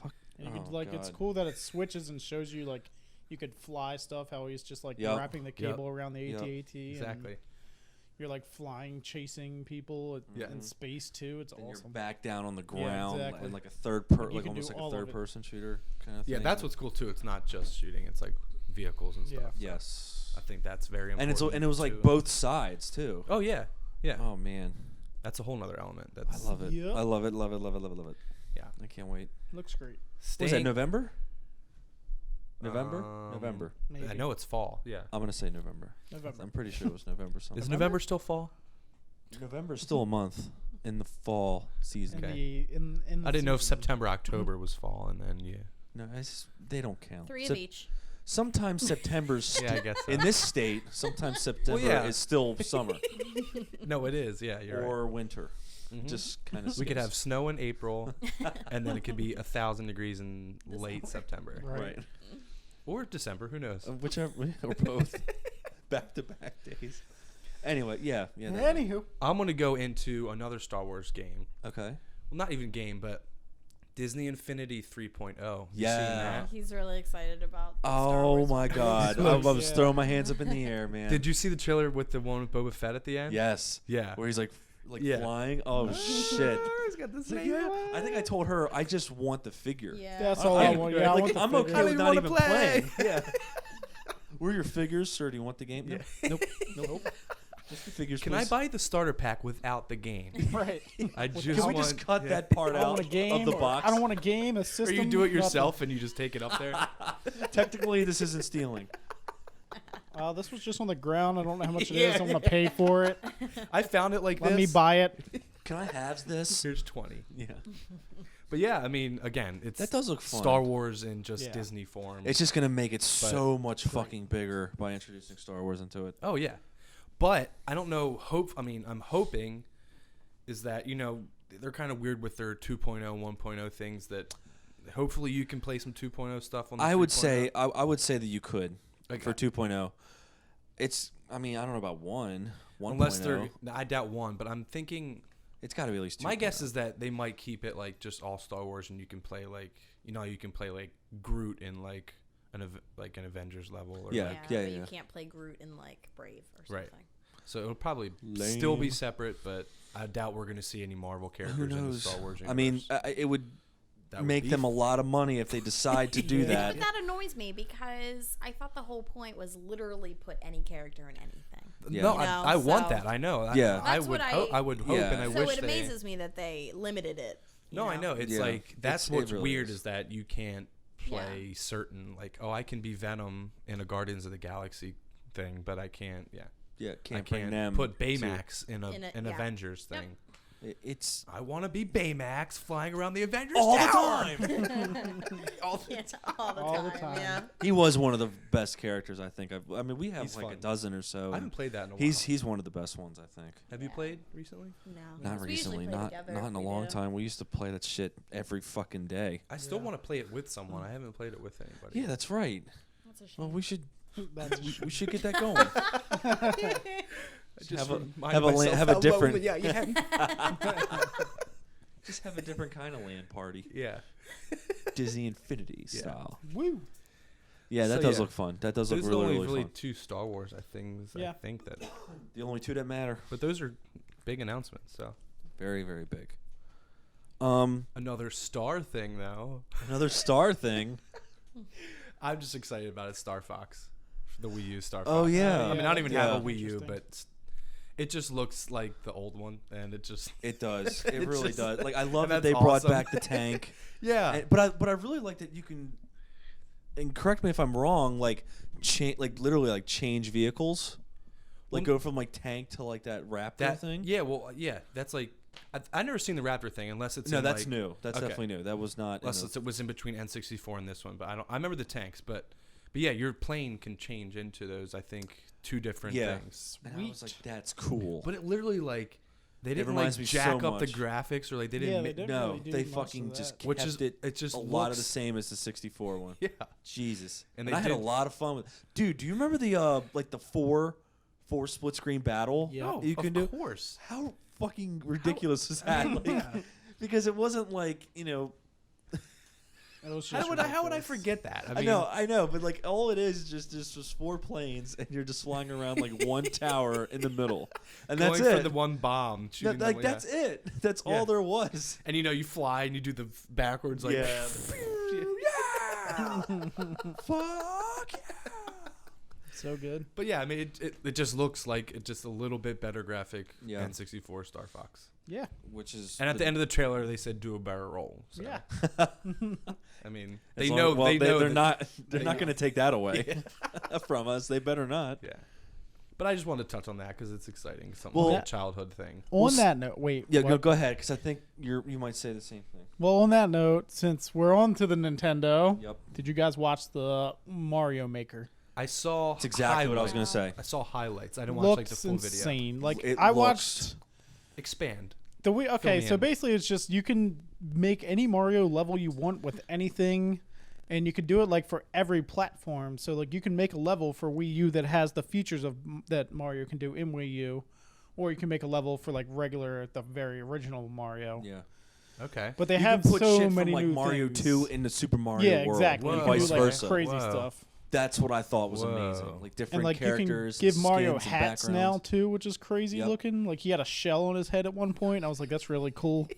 Fuck. And you could, Oh, like, it's God. cool that it switches and shows you like you could fly stuff. How he's just like Yep. wrapping the Yep. cable around the Yep. AT-AT. exactly. And you're like flying, chasing people Yeah. in space too. It's Then you're awesome. back down on the ground exactly. and like a third you like can almost do like a all of it. third person shooter kind of Yeah, thing. that's what's cool too. It's not just shooting. It's like vehicles and stuff. Yeah. Yes. I think that's very important. And it was like too. both sides too. Oh yeah, yeah. Oh man, That's a whole nother element. I That's love it. Yep. I love it. Love it. Love it. Love it. Love it. Yeah. I can't wait. Looks great. Was that November? November. Um, November. Maybe. I know it's fall. Yeah. I'm gonna say November. November. I'm pretty sure it was November something. Is November still fall? November's still a month in the fall season. In Okay. the, in the I didn't know if season. September, October was fall, and then No, they don't count. 3 of Sep- each. Sometimes September's yeah, I guess so. in this state. Sometimes September yeah. is still summer No, it is. Yeah, you're or winter. right. Mhm. Just kind of. We could have snow in April, and then it could be 1,000 degrees in late September Right. or December. Who knows? Whichever or both. Back to back days. Anyway, yeah. that- Anywho, I'm gonna go into another Star Wars game. Okay. Well, not even game, but Disney Infinity 3.0. You Yeah. seen that? He's really excited about the Star Oh Wars my one. God! I Looks- was yeah. throwing my hands up in the air, man. Did you see the trailer with the one with Boba Fett at the end? Yes. Yeah. Where he's like Yeah. flying. Oh shit! He's got the It's like, yeah. I think I told her I just want the figure. Yeah. that's all I want. Yeah, I like, want the I'm figure. okay with even not wanna even play. playing. Yeah. Where are your figures, sir? Do you want the game? Nope. Nope. Just the figures. Can please. I buy the starter pack without the game? Right. I just Can we want, just cut yeah. that part I don't out want a game. of the or- box? I don't want a game, a Or system. you do it nothing. yourself and you just take it up there. Technically, this isn't stealing. This was just on the ground. I don't know how much it Yeah. is. I'm gonna pay for it. I found it like Let this. me buy it. Can I have this? Here's 20. Yeah. But yeah, I mean, again, it's That does look fun. Star Wars in just Yeah. Disney form. It's just gonna make it so much fucking bigger by introducing Star Wars into it. Oh yeah, but I don't know. I'm hoping is that they're kind of weird with their 2.0, 1.0 things. That hopefully you can play some 2.0 stuff on. The I would 3.0. say I would say that you could Okay. for 2.0. It's I mean I don't know about 1. 1.0. Unless they're, I doubt one, but I'm thinking. It's got to be at least 2. My guess is that they might keep it like just all Star Wars, and you can play like you can play like Groot in like an Avengers level. Or Yeah. like, But you can't play Groot in like Brave or something. Right. so it'll probably Lame. still be separate, but I doubt we're going to see any Marvel characters Who in the knows? Star Wars universe. I mean, it would That would make be them a lot of money if they decide to do Yeah. that. But that annoys me because I thought the whole point was literally put any character in anything. Yeah. No, You know, I want so- that. I know. Yeah. I That's would. what I would hope, Yeah. and I So wish it they. amazes me that they limited it. you No, I know. It's Yeah. like that's It what's really weird is. is that you can't play Yeah. certain like I can be Venom in a Guardians of the Galaxy thing, but I can't. Yeah, Yeah, I can't bring can't them. put to- Baymax in an yeah. Avengers Yep. thing. It's I want to be Baymax flying around the Avengers all the Tower. time. all the Yeah, all the All the time. time. Yeah. He was one of the best characters I think. I mean, we have He's like fun. a dozen or so. I haven't and played that in a while. he's one of the best ones I think. Have you Yeah. played recently? No. Not We usually recently, play not together not if in a we long do. time. We used to play that shit every fucking day. I still Yeah. want to play it with someone. I haven't played it with anybody. Yeah, that's right. That's a shame. Well, we should That's we should get that going. I just have a- remind have a la- myself have a how different- lonely I am. Just have a different kind of land party, yeah. Disney Infinity Yeah. style. woo. Yeah, that So, does yeah. look fun. That does look Those are really only really really fun. two Star Wars things. I Yeah. think that, The only two that matter. but those are big announcements. So Very very big. another Star thing though. Another Star thing. I'm just excited about it. Star Fox, the Wii U Star Fox. Oh yeah. I mean, I don't even have a Yeah. Wii U, Interesting. but It just looks like the old one, and it just It does. It really just- does. Like I love and that they that's brought awesome. back the tank. yeah. And, but I really like that you can. And correct me if I'm wrong. Like literally change vehicles. Like Well, go from like tank to like that Raptor that thing. Yeah, well, yeah, that's like I've never seen the Raptor thing unless it's No, in, that's like, new. That's okay. definitely new. That was not. Unless it was in between N64 and this one, but I remember the tanks, but yeah, your plane can change into those. I think 2 different things. And I was like, that's cool. But it literally like they didn't like reminds me so jack up the much. graphics or like they Yeah, didn't. they didn't No, really do they much fucking of just that. Which kept is- it. it just a lot of the looks- same as the 64 one. Yeah. Jesus. And And they I had a did- lot of fun with. Dude, do you remember the like the four split screen battle? Yeah. No, you can do. of course. How fucking ridiculous was that? Like, because it wasn't like It was How just would I ridiculous. forget that? I know, but like all it is just 4 planes, and you're just flying around like one tower in the middle, and going that's for it. the one bomb. No, shooting like them, that's it. That's Yeah. all there was. And you fly and you do the backwards like Yeah. Fuck yeah. So good. But yeah, I mean it just looks like it's just a little bit better graphic Yeah. N64 Star Fox. Yeah. Which is And at the end of the trailer they said do a barrel roll. So, Yeah. I mean, as they long- know well, they know they're that- not they're they not know. going to take that away from us. They better not. Yeah. But I just wanted to touch on that cuz it's exciting. Something Well- like a childhood thing. On that note, wait. Yeah, what? go ahead, because I think you might say the same thing. Well, on that note, since we're on to the Nintendo, Yep. did you guys watch the Mario Maker? I saw That's exactly what I was highlights. going to say. I saw highlights. I didn't watch like the Looks full video. insane. Like It I looks- watched Expand. the Wii. Okay, me so in. basically, it's just you can make any Mario level you want with anything, and you can do it like for every platform. So like you can make a level for Wii U that has the features of that Mario can do in Wii U, or you can make a level for like regular, the very original Mario. Yeah. Okay. But they You have can put so shit many from like new Mario things. 2 into Super Mario Yeah, World, exactly. Whoa. You and can vice do like versa. crazy Whoa. stuff. That's what I thought was Whoa. amazing. Like different And like you can characters. give and Mario skins and hats now backgrounds. too, which is crazy Yep. looking. Like he had a shell on his head at one point. I was like, that's really cool.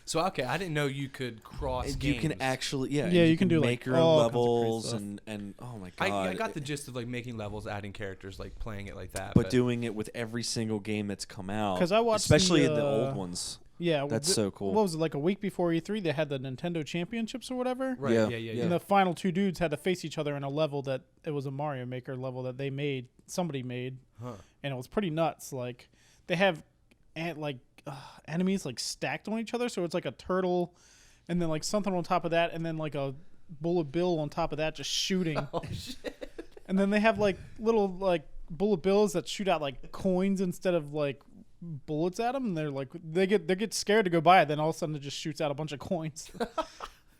So okay, I didn't know you could cross And games. you can actually, yeah, Yeah, and you can do, like, make your all kinds of crazy levels stuff. and oh my god, I got the gist of like making levels, adding characters, like playing it like that. but doing it with every single game that's come out. 'Cause I watched especially the, the old ones. Yeah, That's so cool. What was it, like a week before E3? They had the Nintendo Championships or whatever. right, Yeah, yeah, yeah. And the final 2 dudes had to face each other in a level that it was a Mario Maker level that they made, somebody made, Huh. and it was pretty nuts. Like they have enemies like stacked on each other, so it's like a turtle, and then like something on top of that, and then like a bullet bill on top of that, just shooting. Oh shit. And then they have like little like bullet bills that shoot out like coins instead of like bullets at them. And they're like they get scared to go by it. Then all of a sudden it just shoots out a bunch of coins.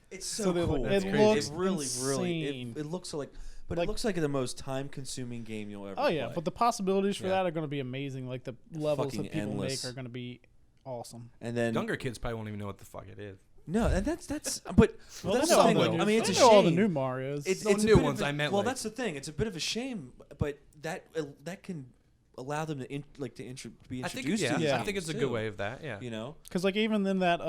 It's So so, they cool. look- That's it crazy. looks it really, insane. it looks like, but Like- it looks like the most time-consuming game you'll ever. Oh yeah, play. but the possibilities for Yeah. that are going to be amazing. Like the levels Fucking that people endless. make are going to be awesome. and then Younger kids probably won't even know what the fuck it is. no, and that's but Well, that's they the know all thing. the Like, new- I mean, it's they a know all the shame. new Marios. It's No, a new bit ones, Of a, I meant, well, like- that's the thing. It's a bit of a shame, but that can allow them to be I think introduced to these Yeah. I think it's a games, good too, way of that. Yeah. You know, Because like even in that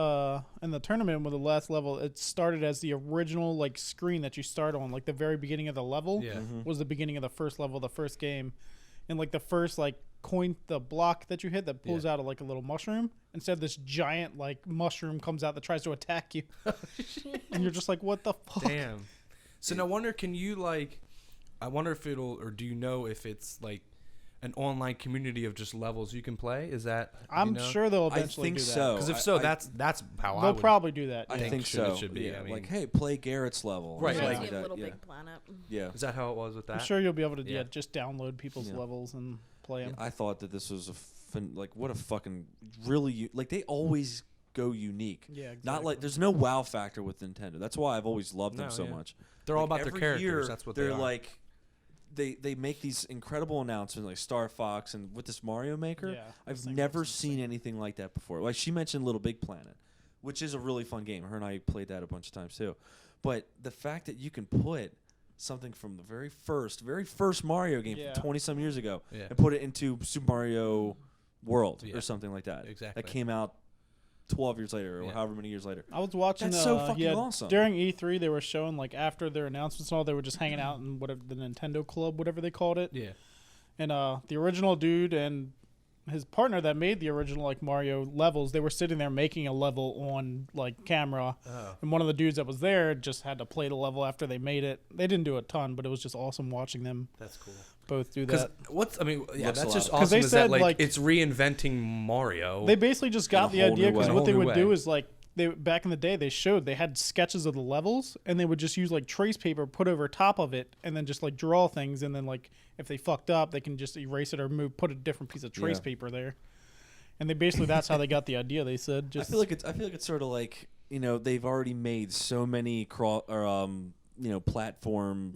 in the tournament with the last level, it started as the original like screen that you start on. Like the very beginning of the level Yeah. Mm-hmm. was the beginning of the first level, the first game, and like the first like coin, the block that you hit that pulls Yeah. out of like a little mushroom. Instead, this giant like mushroom comes out that tries to attack you, and you're just like, what the fuck? Damn. So no wonder can you like I wonder if it'll or do you know if it's like an online community of just levels you can play? Is that I'm sure they'll I eventually think do that. so. Because if I- so, I- that's how I They'll would. probably do that. I yeah. think should- it so. should be, Yeah, I mean- like hey, play Garrett's level, or Right, something right. like that. Little Yeah, Big Planet. yeah. Is that how it was with that? I'm sure you'll be able to Yeah. just download people's Yeah. levels and play them. I thought that this was like what a fucking really like they always go unique. Yeah, exactly. Not like there's no wow factor with Nintendo. That's why I've always loved them No, so yeah. much. They're all Like, about their every characters. year, That's what they're they are. like. They make these incredible announcements like Star Fox and with this Mario Maker. Yeah, I've this thing never looks seen anything like that before. Like she mentioned Little Big Planet, which is a really fun game. Her and I played that a bunch of times too. But the fact that you can put something from the very first Mario game Yeah. from 20 some years ago Yeah. and put it into Super Mario World Yeah. or something like that. Exactly. That came out 12 years later or Yeah. however many years later. I was watching. That's so fucking yeah, awesome. During E3, they were showing like after their announcements and all, they were just hanging out in whatever the Nintendo Club, whatever they called it. Yeah. And the original dude and his partner that made the original like Mario levels, they were sitting there making a level on like camera, and one of the dudes that was there just had to play the level after they made it. They didn't do a ton, but it was just awesome watching them. That's cool. Both do Because that. that's just 'Cause awesome. they Is that said, like, it's reinventing Mario? They basically just got a the whole idea new because way. what they A whole would new do way. is like back in the day they had sketches of the levels and they would just use like trace paper put over top of it and then just like draw things, and then like if they fucked up they can just erase it or put a different piece of trace paper there. And they basically that's how they got the idea. They said just I feel like it's sort of like, you know, they've already made so many platform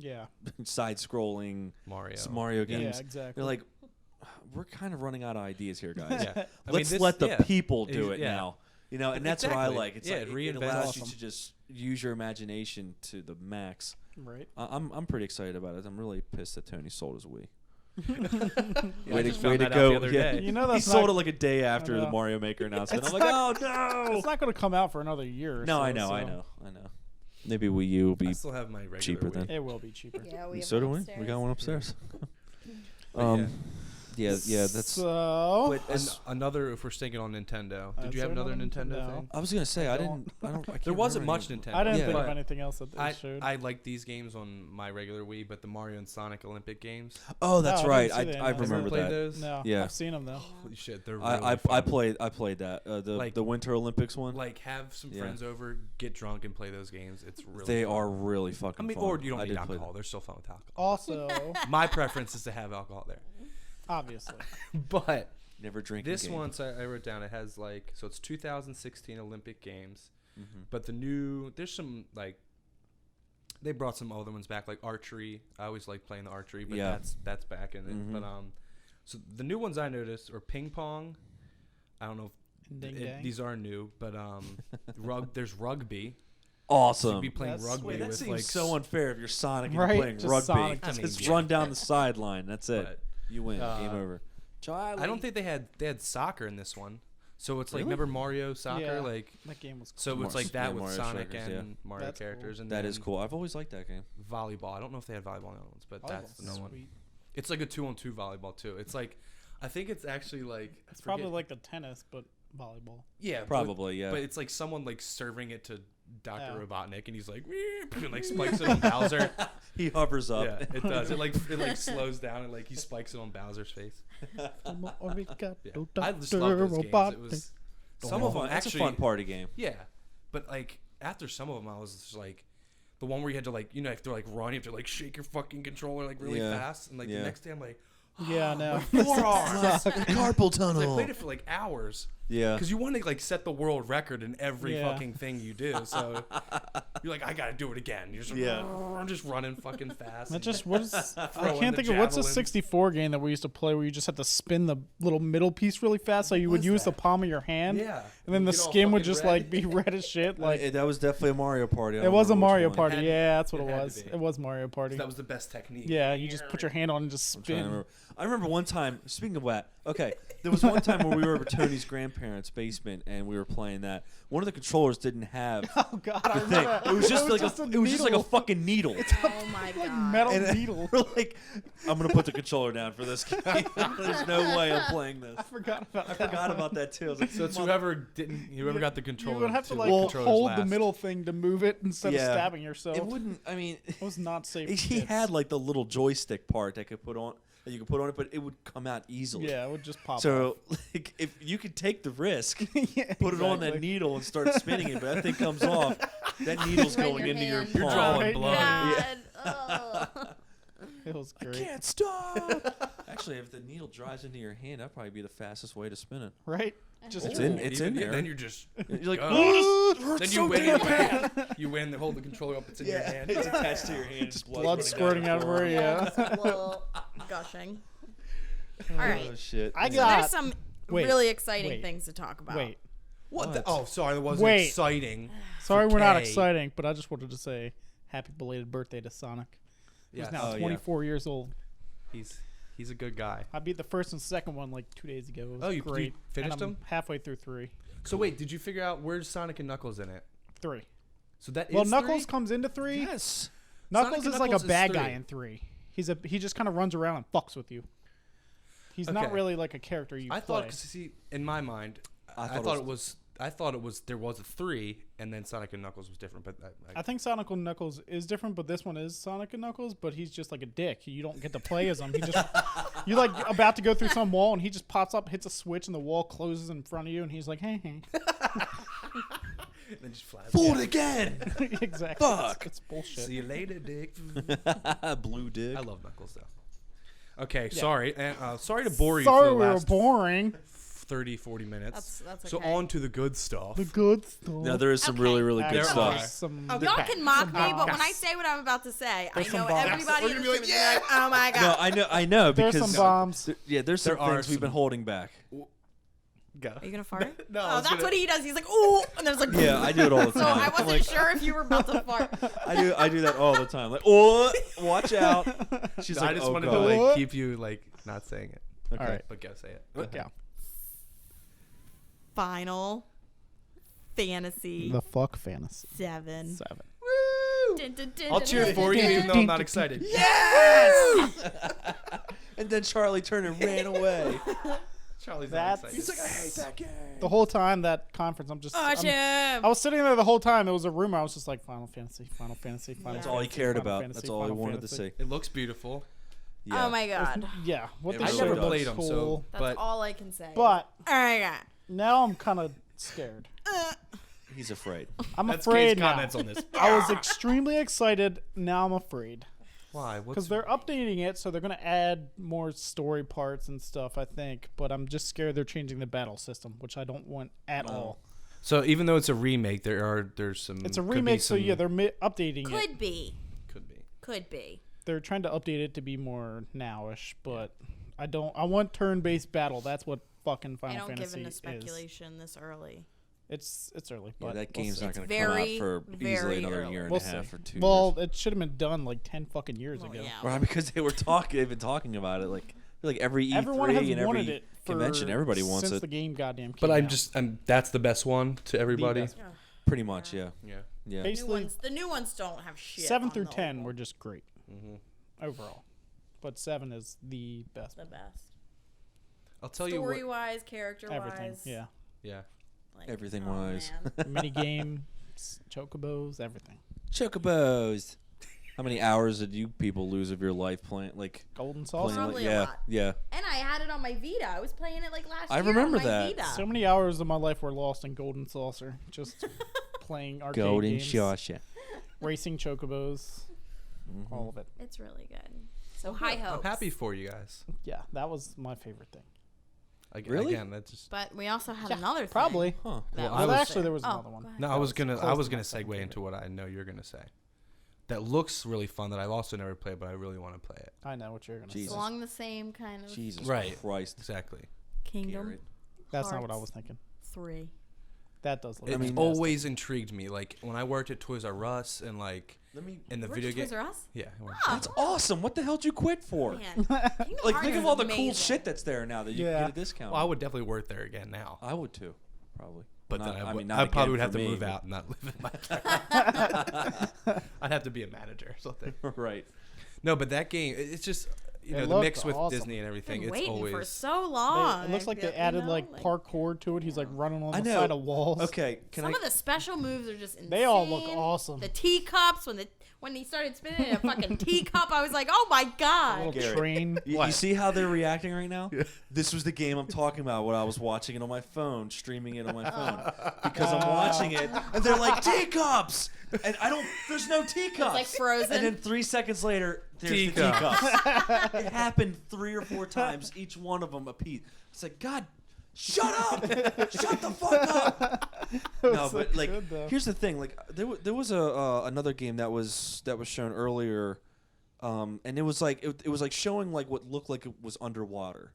side scrolling Mario games. Yeah, exactly. They're like, we're kind of running out of ideas here, guys. Yeah. I Let's mean, let the people do it yeah. now. You know, and that's what I Exactly. like. It's Yeah, like it it reinvents allows you awesome. to just use your imagination to the max. Right. I'm pretty excited about it. I'm really pissed that Tony sold his Wii. I just found that out go! the other day. You know He that's sold not, it like a day after the know. Mario Maker announcement. I'm It's like, oh no! it's not going to come out for another year. Or No, so, I know. Maybe Wii U will I be. still have my regular cheaper Wii. then. It will be cheaper. Yeah, we have So do one we. upstairs. We got one upstairs. But Yeah. That's. So But another, if we're sticking on Nintendo, did you have That's another another Nintendo Nintendo. thing? I was gonna say I don't. can't There wasn't remember much any- Nintendo. I didn't Yeah. think of but anything else that they showed. I like these games on my regular Wii, but the Mario and Sonic Olympic games. Oh, that's No, I right. didn't see that. I Have you remember played that. those? No, Yeah. I've seen them though. Holy shit, they're really I fun. played that Like- the Winter Olympics one. Like, have some Yeah. friends over, get drunk, and play those games. It's really They fun. are really fucking. I mean, fun. or you don't I need did play alcohol. them. They're still fun with alcohol. Also, My preference is to have alcohol there. obviously, But Never drink. this one, so I wrote down, it has like, so it's 2016 Olympic Games, Mm-hmm. but there's some like, they brought some other ones back, like archery. I always like playing the archery, but Yeah. that's back in it. Mhm. But so the new ones I noticed are ping pong. I don't know ding if dang. these are new, but there's rugby. Awesome. You'd be playing That's rugby Wait, that with seems like so unfair if you're Sonic and Right, you're playing just rugby. Sonic. I mean, Just yeah. run down the sideline. That's it. But, You win. Game over. I don't think they had soccer in this one. So it's like, Really? remember Mario Soccer? Yeah. like That game was. So cool. it's like that with Mario Sonic Strikers, and yeah. Mario That's cool. characters, and That then is cool. I've always liked that game. volleyball. I don't know if they had volleyball in the other ones, but that's the Volleyball's no one. sweet. It's like a 2-on-2 volleyball too. It's like, I think it's actually like It's probably like the tennis, but volleyball. yeah, Probably, yeah. But it's like someone like serving it to Dr. Yeah. Robotnik, and he's like, and like spikes it on Bowser. He hovers up. Yeah, it does. It like slows down and like he spikes it on Bowser's face. Yeah. I just love those games. It was some of them That's actually a fun party game. yeah, but like after some of them, I was just like. The one where you had to like, you know, if they're like run, you have to like shake your fucking controller like really Yeah. fast, and like Yeah. the next day I'm like, Yeah, no. forearms. Carpal I tunnel. played it for like hours Yeah. because you want to like set the world record in every Yeah. fucking thing you do. So you're like, I gotta do it again. You're just, I'm just running fucking fast. That and just what is? I throwing can't the think of what's a javelins. 64 game that we used to play where you just had to spin the little middle piece really fast, so you would was use the that? palm of your hand, yeah, and then the You get all skin would fucking just red. like be red as shit. Like that was definitely a Mario Party. I it don't was a remember which Mario one. Party. It had- Yeah, that's what it it had to was. be. It was Mario Party. That was the best technique. Yeah, you just put your hand on and just I'm trying to spin. remember. I remember one time. Speaking of that, okay, there was one time where we were over Tony's grandparents' basement and we were playing that. One of the controllers didn't have Oh God, I the remember thing. that. It was just like a it was just like a needle. fucking needle. Oh my like god. metal And needle. we're like, I'm gonna put the controller down for this game. There's no way I'm playing this. I forgot about that. I forgot about that too. I was like, So it's whoever got the controller. You would have to to like the controllers hold the last. middle thing to move it instead of Yeah. stabbing yourself. It wouldn't. I mean, It was not safe. he for kids. had like the little joystick part that you could put on it, but it would come out easily. Yeah, it would just pop. So like, if you could take the risk, Yeah, put it on that exactly. needle and start spinning it, but that thing comes off, that needle's Right in going your into your hand. palm. You're drawing Right. blood. God. Ugh. It was I great, can't stop. Actually, if the needle drives into your hand, that'd probably be the fastest way to spin it. right? Just It's true. in. It's in Yeah, there. Then you're just. You're like, Go. oh, this hurts Then so you win. damn bad. You win. They hold the controller up. It's in your hand. it's attached to your hand. Just Blood squirting out of her. Yeah. Just a little gushing. All right. Oh shit. I So got. there's some Wait, really exciting wait, things to talk about. Wait. What? What? Oh, sorry. That wasn't Wait. exciting. Sorry, we're not K. exciting, but I just wanted to say happy belated birthday to Sonic. He's Yes. now Oh, yeah. 24 years old. He's a good guy. I beat the first and second one like 2 days ago. It was Oh, you great. finished and I'm them? halfway through 3. So wait, did you figure out where's Sonic and Knuckles in it? 3. So that Well, is Knuckles 3? comes into 3. Yes. Knuckles Sonic and is like a Knuckles is bad guy 3. in 3. He just kind of runs around and fucks with you. He's Okay. not really like a character you I play. thought, see, in my mind, I thought it was there was a 3, and then Sonic and Knuckles was different. But I think Sonic and Knuckles is different, but this one is Sonic and Knuckles, but he's just like a dick. You don't get to play as him. He just you're like about to go through some wall, and he just pops up, hits a switch, and the wall closes in front of you, and he's like, hey. then just flies. Fooled again. Exactly. Fuck. It's bullshit. See you later, Dick. Blue dick. I love Knuckles though. Okay, Yeah. sorry, and sorry to bore you Sorry for the we were last boring. 30, 40 minutes. That's So okay. on to the good stuff. The good stuff. No, there is some Okay. really, really good There stuff. are. Some Oh, y'all can mock me, but when I bombs. say what I'm about to say, There's I some know bombs. everybody We're in gonna the be stream like, is gonna be like, oh my god. No, I know, There's because some bombs. there's some There are things we've been some- holding back. Go. Are you gonna fart? No, I Oh, was that's gonna- what he does. He's like, ooh, and there's like, Yeah, I do it all the So time. I I'm wasn't like, sure if you were about to fart. I do that all the time. Like, oh, watch out. She's No, like, I just oh, wanted God. to like What? keep you like not saying it. Okay. All right. But go say it. Yeah. Final Fantasy The fuck fantasy. 7. 7. Dun, dun, dun, I'll dun, cheer dun, for you dun, even though I'm not excited. And then Charlie turned and ran away. Charlie's That's- not He's excited. like, I hate that game. The whole time that conference, I'm just. Oh, I'm- shit. I was sitting there the whole time. It was a rumor. I was just like, Final Fantasy, Final Fantasy, Final That's That's all he Fantasy, cared Final about. Fantasy, That's all he Final wanted to Fantasy. see. It looks beautiful. Yeah. Oh my god. Yeah, what It they really showed does. looks Played 'em, so- cool. That's But- all I can say. But oh my god. now I'm kind of scared. He's afraid. I'm That's afraid Kate's now. comments on this. I was extremely excited. Now I'm afraid Why? because they're updating it, so they're gonna add more story parts and stuff. I think, but I'm just scared they're changing the battle system, which I don't want at all. So even though it's a remake, there's some. It's a could be remake, so some- yeah, they're updating it. Could be. Could be. They're trying to update it to be more nowish, but I want turn-based battle. That's what fucking I Final don't give Fantasy into is. speculation this early. It's early, Yeah, but that we'll game's see. not going It's to come out very, for easily very another early. year and We'll a half see. or 2 Well, years. it should have been done like 10 fucking years Well, ago. yeah. Right, because they've been talking about it like every E3 Everyone has and wanted every it convention. Everybody wants since it. the game goddamn came But I'm out. just. That's the best one to everybody. best. Pretty much, yeah. Yeah. Yeah. Basically, The new ones don't have shit. 7 on through the 10 old were one. just great Mm-hmm. overall, but 7 is the best. the best. I'll tell you Story what. wise, character Everything, wise. yeah. Yeah. Like, Everything oh, wise. man. Mini game, chocobos, everything. Chocobos. How many hours did you people lose of your life playing? Golden Playing, saucer. Probably a yeah, lot. yeah. And I had it on my Vita. I was playing it like last I year. remember on my that. Vita. So many hours of my life were lost in Golden Saucer, just playing arcade Golden games, Shawsha. racing chocobos, all of it. It's really good. So high hopes. I'm happy for you guys. Yeah, that was my favorite thing. Really? Again, that's just. But we also had Yeah, another thing. Probably. Huh. that Well, was I was- actually, there was Oh, another one. go ahead. No, That I was was gonna close to my segue second into favorite. what I know you're gonna say. That looks really fun. That I've also never played, but I really want to play it. I know what you're gonna Jesus. say. Along the same kind of Jesus Right. Christ. Exactly. Kingdom Garrett. That's not what I Hearts was thinking. 3. That does look. It's mean, always intrigued me. Like when I worked at Toys R Us and like Let me. in the Where's video game. Toys R Us? Yeah. I worked- Oh, That's awesome. What the hell did you quit for? man. Kingdom Like, Hearts think of is all the cool amazing. shit that's there now that you Yeah. can get a discount. Well, I would definitely work there again now. I would too, probably. But Not- then I, mean, I not probably would again have to for me, move but- out and not live in my. I'd have to be a manager or something. Right. No, but that game, it's just It the looked mix with awesome. Disney and everything. Been It's waiting for always so long. It looks like they you added know, like parkour to it. He's like running on I the know. side of walls. Okay. Can Some I? of the special moves are just insane. They all look awesome. The teacups when he started spinning in a fucking teacup, I was like, oh my god. Little Garrett. train. You see how they're reacting right now? This was the game I'm talking about when I was watching it on my phone, streaming it on my phone. Because I'm watching it, and they're like, teacups! And there's no teacups. like Frozen. And then 3 seconds later, there's Teacups. the teacups. It happened 3 or 4 times, each one of them a piece. It's like, God, shut up! Shut the fuck up! No, but like, good, though. here's the thing. Like, there was another game that was shown earlier, and it was like it was like showing like what looked like it was underwater.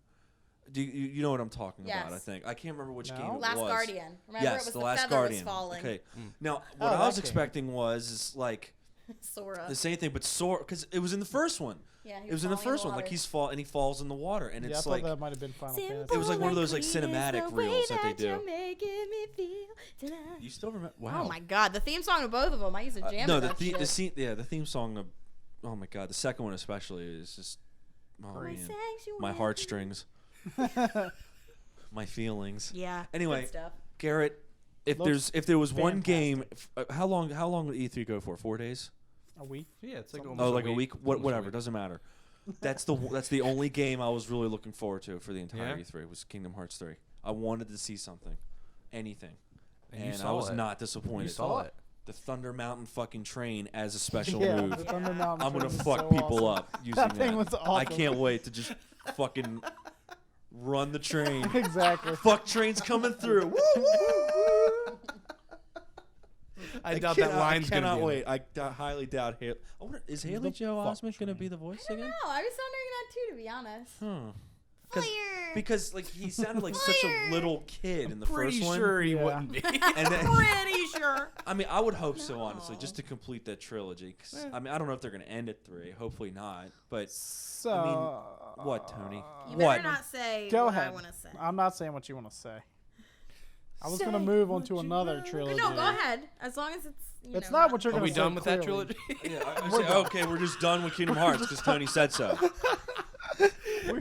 Do you know what I'm talking about? I Yes. think I can't remember which No. game it Last was. Guardian. Remember, Yes, it was the the Last feather Guardian. was falling. Okay. Mm. Now, Oh, what I that was game. expecting was like Sora. the same thing, but Sora, because it was in the first one. Yeah, he It was in the falling in first one. Like water. he falls in the water, and Yeah, I it's thought like that might have been Final Fantasy. It was like one of those like cinematic reels that they do. You're making me feel tonight. You still remember? Wow. Oh my god, the theme song of both of them. I used to jam no, to that shit. the theme song of, oh my god, the second one especially is just, oh My man, sexuality. my heartstrings. My feelings. Yeah. Anyway, good stuff. Garrett, if Looks there was one game, fantastic. how long would E3 go for? 4 days? A week. Yeah, it's like Something almost Like a week? Almost a Whatever, week. doesn't matter. That's the only game I was really looking forward to for the entire Yeah? E3 was Kingdom Hearts 3. I wanted to see something, anything, And you I saw was it. not disappointed. You saw it. The Thunder Mountain fucking train as a special Yeah, move. the Thunder Mountain I'm gonna train was fuck so people awesome. up using That thing was I awesome. can't wait to just fucking run the train. Exactly. Fuck trains coming through. Woo, woo, woo. I doubt that line's I gonna cannot be in wait. it. I highly doubt Haley. Is Haley The Joe fuck Osment gonna train. be the voice No, again? I was wondering that too, to be honest. Huh. Fire. Because like he sounded like such a Fire. little kid in the Pretty first one. sure he Yeah. wouldn't be. And then, Pretty sure. I mean, I would hope so, honestly, No. just to complete that trilogy. 'Cause, I mean, I don't know if they're gonna end at 3. Hopefully not. But So what, Tony? You What? better not say Go what ahead. I want to say. I'm not saying what you want to say. I was gonna Say move on to what you another want. trilogy. No, go ahead. As long as it's. It's not what you're Are gonna we say. done with that clearly. trilogy? Yeah, I say, okay, we're just done with Kingdom Hearts because Tony said so. Me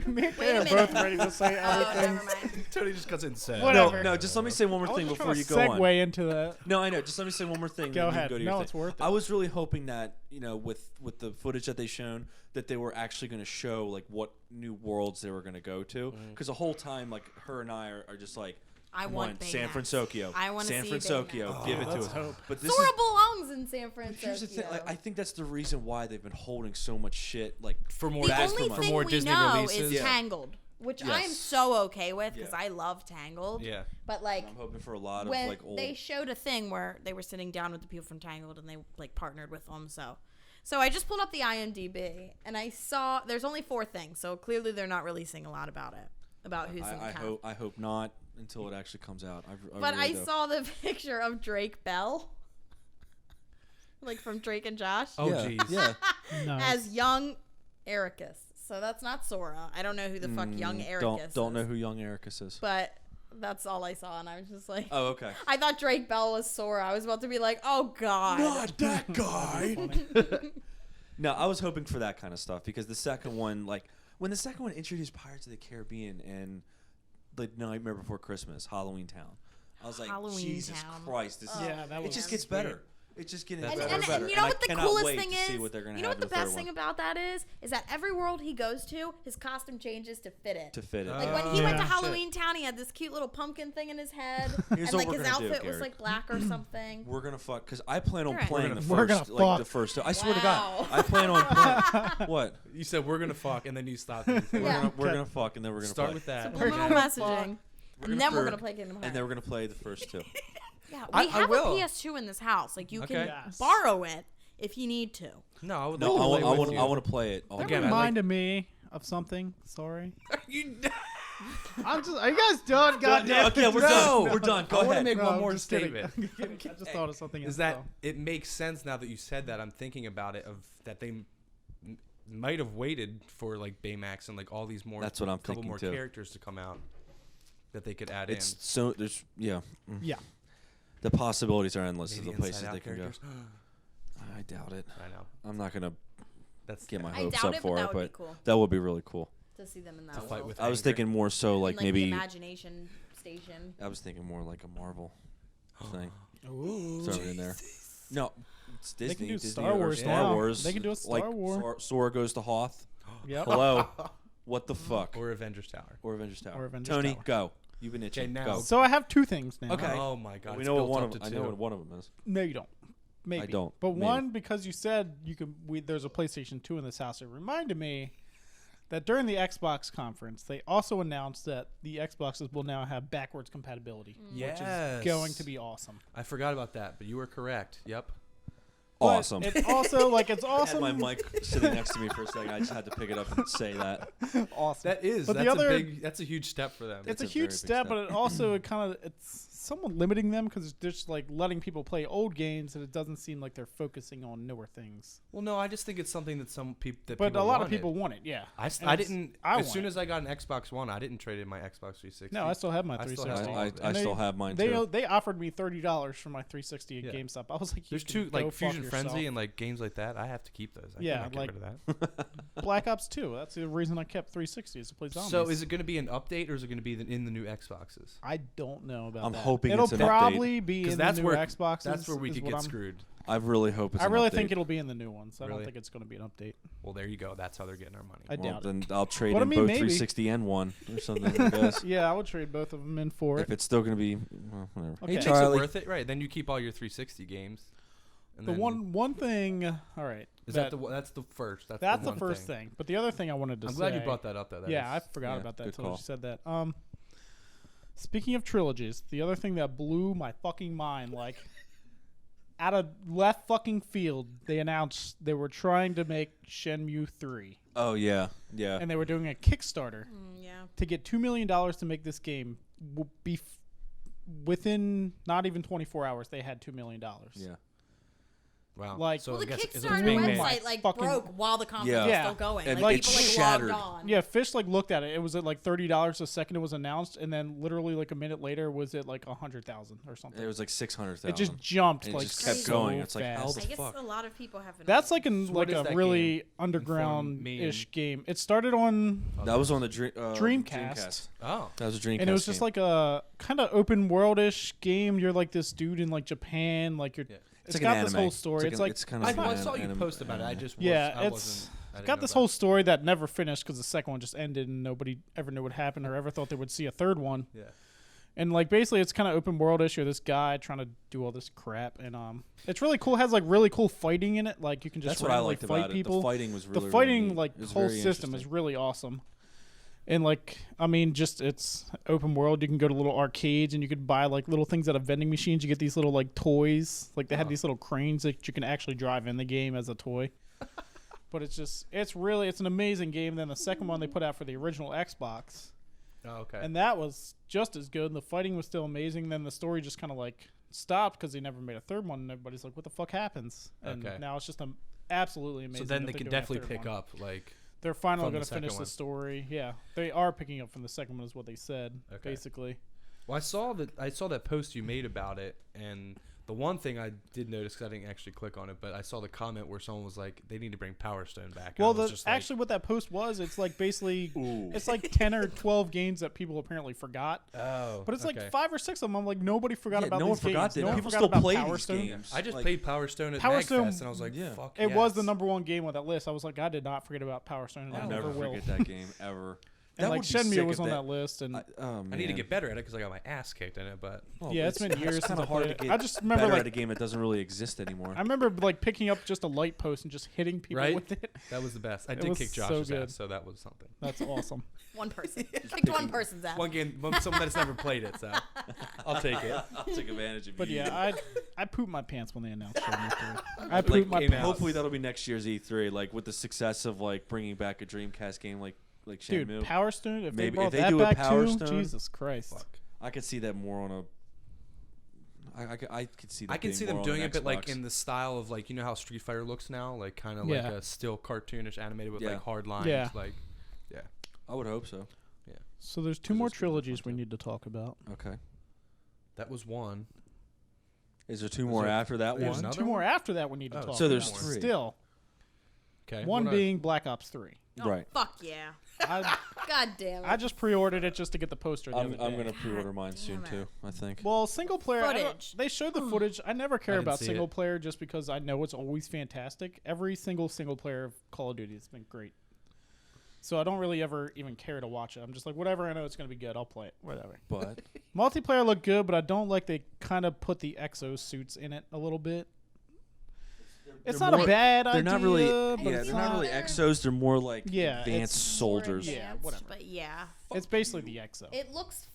and Wait a Kay are minute. both ready to say Oh, everything. never mind. Tony just cuts in sad. Whatever. No, just let me say one I more was thing just before trying you to go on. segue into that. No, I know. Just let me say one more thing. Go and you ahead. Go to your No, thing. it's worth it. I was really hoping that with the footage that they shown, that they were actually going to show like what new worlds they were going to go to. Because the whole time, like her and I are just like, I come want on, Baymax. San Francisco. I wanna San see Francisco. Baymax. Give it to let's us. hope. But this Sora is. belongs in San Francisco. Here's the thing. Like, I think that's the reason why they've been holding so much shit. Like For more the back only from us. for thing more we Disney know releases. is Yeah. Tangled, which I'm Yes. so okay with because Yeah. I love Tangled. Yeah. But like I'm hoping for a lot of when like old. they showed a thing where they were sitting down with the people from Tangled and they like partnered with them, so I just pulled up the IMDb and I saw there's only 4 things, so clearly they're not releasing a lot about it, about who's in the cast. I hope not until it actually comes out. But really I do. saw the picture of Drake Bell, like from Drake and Josh, Oh, yeah, jeez. Yeah. No. as young Ericus. So that's not Sora. I don't know who the fuck young Ericus is. Don't know who young Ericus is. But that's all I saw, and I was just like, Oh, okay. I thought Drake Bell was Sora. I was about to be like, oh god. that guy. No, I was hoping for that kind of stuff because the second one, like when the second one introduced Pirates of the Caribbean and the Nightmare Before Christmas, Halloween Town, I was like, Halloween Jesus Town. Christ, this is, Yeah, that it was just gets sweet. better. It's just getting And- better And, and better. you know I what the cannot coolest wait thing to is? see what they're gonna You know have what the in best third thing one. about that is that every world he goes to, his costume changes to fit it. To fit it. Like when he went to Yeah. Halloween Town, he had this cute little pumpkin thing in his head, Here's and what like we're his gonna do, outfit was Garrett. like black or something. We're gonna fuck because I plan on Alright. playing the We're first, gonna like the fuck. first. I swear to Wow. God, I plan on playing. What? You said we're gonna fuck, and then you stopped. And We're Yeah. gonna fuck and then we're gonna Start play. with that. Subliminal gonna messaging. We're And then we're flirt, gonna play Kingdom Hearts. and then we're gonna play the first 2. Yeah, I we have a will. PS2 in this house. Like you Okay. can Yes. borrow it if you need to. No, I would No, like to play with you. I want to play it. All That Again, I reminded me of something. Sorry. You I'm just. Are you guys done? God Yeah, okay, we're done. No. We're done. Go I wanna ahead. make No, one I'm more just kidding. statement. I'm kidding. I just thought of something. Is else, that though. it makes sense now that you said that. I'm thinking about it of that they might have waited for like Baymax and like all these more. That's what I'm couple thinking, more too. characters to come out that they could add It's in. so there's yeah. Yeah. The possibilities are endless of Maybe the places Inside Out they can characters. go. I doubt it. I know. I'm not gonna That's get my I hopes doubt up it, for but it, that would be but cool that would be really cool. to see them in that To fight world. with I was anger. thinking more so In, like the maybe imagination station. I was thinking more like a Marvel thing. Ooh. Throw it in there. No, it's Disney. can do Disney Star or Wars Star now. Wars. They can do a Star like War. Sora goes to Hoth. Yep. Hello. What the fuck? Or Avengers Tower. Or Avengers Tower. Or Avengers Tony, Tower. go. You've been itching. Okay, now- Go. So I have 2 things now. Okay. Oh my God. we it's know what built one up of to I know two. what one of them is. No, you don't. Maybe. I don't. But Maybe. one, because you said you could. There's a PlayStation 2 in this house. It reminded me that during the Xbox conference, they also announced that the Xboxes will now have backwards compatibility, Yes. which is going to be awesome. I forgot about that, but you were correct. Yep. But Awesome. It's also like it's I had awesome. my mic sitting next to me for a second. I just had to pick it up and say that. awesome. That is. But the That's other- a big. That's a huge step for them. It's a a very huge big step, step. but it also it's somewhat limiting them because they're just like letting people play old games, and it doesn't seem like they're focusing on newer things. Well, no, I just think it's something that some people. But a lot of wanted. people want it. Yeah. I And I it's- didn't. I as want soon it. as I got an Xbox One, I didn't trade in my Xbox 360. No, I still have my I still 360. have all of it. I And still have mine they too. they offered me $30 for my 360 at Yeah. GameStop. I was like, There's you can two go like fuck Fusion yourself. Frenzy and like games like that, I have to keep those. I Yeah, cannot get like- rid of that. Black Ops 2. That's the reason I kept 360 is to play zombies. So is it going to be an update or is it going to be in the new Xboxes? I don't know about I'm that. hoping it'll it's an update. probably be Because in that's the new where Xboxes. that's where we is could what get I'm- screwed. I really hope it's I an really update. think it'll be in the new ones. I don't Really? think it's going to be an update. Well, there you go. That's how they're getting our money. I Well, doubt it. then I'll trade But I in mean, both maybe. 360 and one or something. I guess. Yeah, I would trade both of them in for If it. it's still going to be, well, whatever. Okay. It Hey, makes Charlie. it worth it, right? Then you keep all your 360 games. And The then- one thing, all right. is that's the first. That's the one first thing. But the other thing I wanted to I'm say. glad you brought that up. Though. Yeah, I forgot yeah, about that good until call. you said that. Speaking of trilogies, the other thing that blew my fucking mind, like, out of left fucking field, they announced they were trying to make Shenmue 3. Oh yeah, yeah. And they were doing a Kickstarter Yeah. to get $2 million to make this game. Within not even 24 hours, they had $2 million. Yeah. Wow. Like- so Well, I the guess it's Kickstarter being made. website like Fucking- broke while the conference Yeah. was Yeah. still going. And like it people like shattered. logged on. Yeah, Fish like looked at it. It was at like $30 the second it was announced, and then literally like a minute later was it like 100,000 or something. It was like 600,000. It just jumped And it like just kept so going. It's like, how fast. the I guess fuck? a lot of people have been. That's like So what like is a that really game? underground-ish game. It started on That was on the Dreamcast. Oh. That was a Dreamcast. and it was just game. like a kind of open world-ish game. You're like this dude in like Japan, like you're. Yeah. It's like got an this anime. whole story. It's like it's kind I, of. I saw you post about it. I just Yeah, I it's wasn't. I didn't got know this about whole story that never finished because the second one just ended and nobody ever knew what happened or ever thought they would see a third one. it. Yeah. And like basically it's kind of open world issue. This guy trying to do all this crap and it's really cool. It has like really cool fighting in it. Like you can just That's what I randomly liked fight about people. it. The fighting was really. The fighting really neat. like It was whole very system is interesting. really awesome. And like I mean just it's open world. You can go to little arcades and you could buy like little things out of vending machines. You get these little like toys. Like they had these little cranes that you can actually drive in the game as a toy. But it's an amazing game. Then the second one they put out for the original Xbox. Oh, okay. And that was just as good. And the fighting was still amazing. Then the story just kind of like stopped because they never made a third one. And everybody's like, what the fuck happens? And Okay. now it's just absolutely amazing. so then that they they're can doing a definitely third pick one. up like. They're finally from going the to finish second the one. story. Yeah. They are picking up from the second one is what they said, Okay. basically. Well, I saw that post you made about it, and the one thing I did notice because I didn't actually click on it, but I saw the comment where someone was like, "They need to bring Power Stone back." And Well, I was just like, actually what that post was, it's like basically, Ooh. it's like 10 or 12 games that people apparently forgot. oh, But it's okay. like 5 or 6 of them. I'm like, nobody forgot Yeah, about no these one forgot games. that. No one People forgot still about play Power these Stone. games. I just Like, played Power Stone at Power Magfest, Stone- and I was like, Yeah. "Fuck It was the yes. number one game on that list. I was like, I did not forget about Power Stone. And I'll I never never will. forget that game ever. And That like would be sick Shenmue was if on that- that list, and Oh, I need to man. get better at it because I got my ass kicked in it." But Well, yeah, it's been years It's since kind I of hard played to it. get I just remember better like at a game that doesn't really exist anymore. I remember like picking up just a light post and just hitting people Right? with it. that was the best. I It did was kick so Josh's good. ass, so that was something. That's awesome. One person. Kicked one person's ass. One game, someone that's never played it, so I'll take it. I'll take advantage of But you. yeah, I pooped my pants when they announced Shenmue 3. I Like, pooped my came out. pants. hopefully that'll be next year's E3. Like with the success of like bringing back a Dreamcast game like Shenmue. Dude, Power Stone. If Maybe they if brought they that do a back Power too, Stone- Jesus Christ. Fuck. I could see that more on a. I could see that. I can being see them more on doing an it, but like Xbox. in the style of like how Street Fighter looks now, like kind of Yeah. like a still cartoonish animated with Yeah. like hard lines. Yeah. Like, I would hope so. So there's two Those more are good trilogies we content. need to talk about. Okay. that was one. Is there two more there- after that there's one? another Two more one? after that we need to Oh, talk so there's about. three. Still, Okay. one what being Black Ops 3. Oh, Right. Fuck yeah. I, God damn it. I just pre-ordered it just to get the poster the I'm other day. gonna pre-order mine soon damn too. it. I think. Well, single player. Footage. They showed the footage. I never care didn't about see single it. player just because I know it's always fantastic. Every single player of Call of Duty has been great. So I don't really ever even care to watch it. I'm just like, whatever, I know it's gonna be good. I'll play it. Whatever. But Multiplayer looked good, but I don't like they kind of put the exo suits in it a little bit. It's they're not more- a bad they're idea. not really. but Yeah, it's they're not really They're- exos. They're more like Yeah, advanced it's soldiers. Yeah, Advanced, whatever. But yeah. It's basically the exo. It looks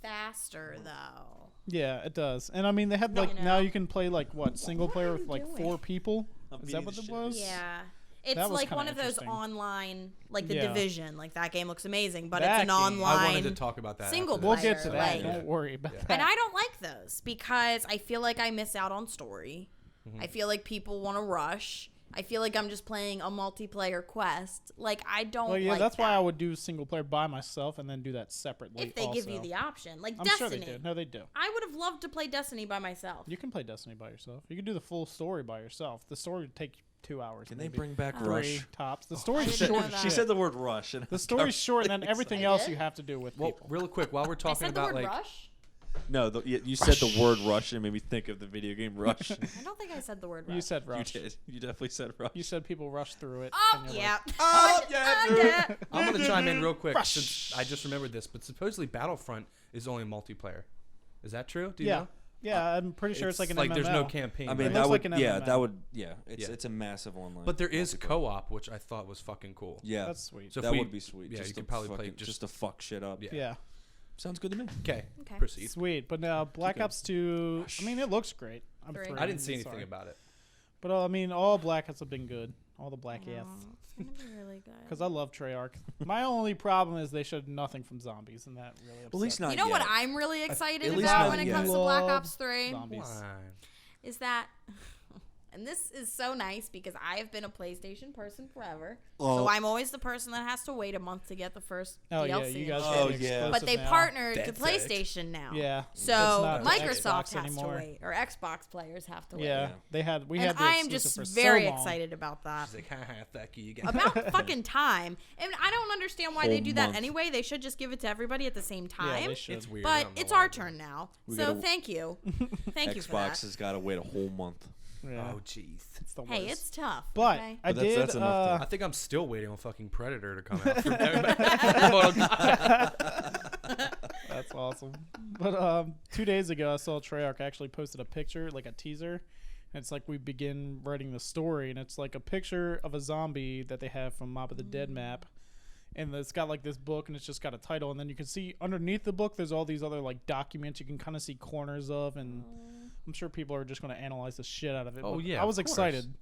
faster though. Yeah, it does. And I mean, they had like You now know. you can play like what single What player are with you like doing? 4 people. I'm Is that beating what the it shit. was? Yeah. It's That was like kinda one of those interesting. online, like the Yeah. Division. Like that game looks amazing, but That it's an game- online. I wanted to talk about that. single after We'll this. get to player, that. like- Don't worry about Yeah. that. And I don't like those because I feel like I miss out on story. Mm-hmm. I feel like people want to rush. I feel like I'm just playing a multiplayer quest. Like, I don't Well, yeah, like that's that. why I would do single player by myself and then do that separately. If they give you also. the option. Like, I'm Destiny. sure they do. No, they do. I would have loved to play Destiny by myself. You can play Destiny by yourself. You can do the full story by yourself. The story would take 2 hours. Can they maybe. bring back 3 Rush? tops? The I story's didn't short know as that. She shit. said the word rush. And The story's short, and then everything I else did? you have to do with Well, people. really quick, while we're I talking said the about word like rush? No, you said the word rush and made me think of the video game Rush. I don't think I said the word rush. You said You rush. did. You definitely said Rush. You said people rush through it. Oh, and you're yeah. like, Oh, yeah, dude. yeah. I'm gonna chime in real quick Rush. since I just remembered this, but supposedly Battlefront is only multiplayer. Is that true? Do you yeah. know? Yeah, I'm pretty sure it's like an MMO. there's no campaign. I right? mean, It that looks would, like an yeah, MMO. that would, yeah. Yeah. It's a massive online. But there is multiplayer. co-op, which I thought was fucking cool. Yeah, That's sweet. So if that we- would be sweet. yeah, just you to could probably play fucking- just- to fuck shit up. Yeah. Yeah. Sounds good to me. Okay, Okay. proceed. Sweet. But now Black Okay. Ops 2, I mean, it looks great. I'm 3. for I it. didn't see anything Sorry. about it. But I mean, all Black Ops have been good. All the Black Oh, Ops. it's going to be really good. Because I love Treyarch. My only problem is they showed nothing from zombies, and that really upset At least me. not You know what yet. I'm really excited at least about not when it yet. comes to Black Love Ops 3? zombies. Why? Is that, and this is so nice because I have been a PlayStation person forever. Oh. So I'm always the person that has to wait a month to get the first Oh, DLC. yeah, you guys Oh, get yeah. exclusive But they now. partnered to That's PlayStation now. Yeah. So It's not Microsoft Xbox has anymore. to wait, or Xbox players have to wait. Yeah, we had And the I am exclusive just for very so long. excited about that. She's like, haha, fuck you. You get About fucking time. And I don't understand why they Whole do that month. anyway. They should just give it to everybody at the same Yeah, time. they should. It's weird. I But don't know it's why our they do turn now. We So gotta- thank you. Thank you for Xbox that. has got to wait a whole month. it. Yeah, Oh, jeez. it's the Hey, worst. it's tough. But okay? I But that's- did. that's enough I think I'm still waiting on fucking Predator to come out. From That's awesome. But 2 days ago, I saw Treyarch actually posted a picture, like a teaser. And it's like we begin writing the story, and it's like a picture of a zombie that they have from Mob of the Dead map. And it's got like this book, and it's just got a title. And then you can see underneath the book, there's all these other like documents you can kind of see corners of. And I'm sure people are just going to analyze the shit out of it. Oh, But yeah, I was of course. excited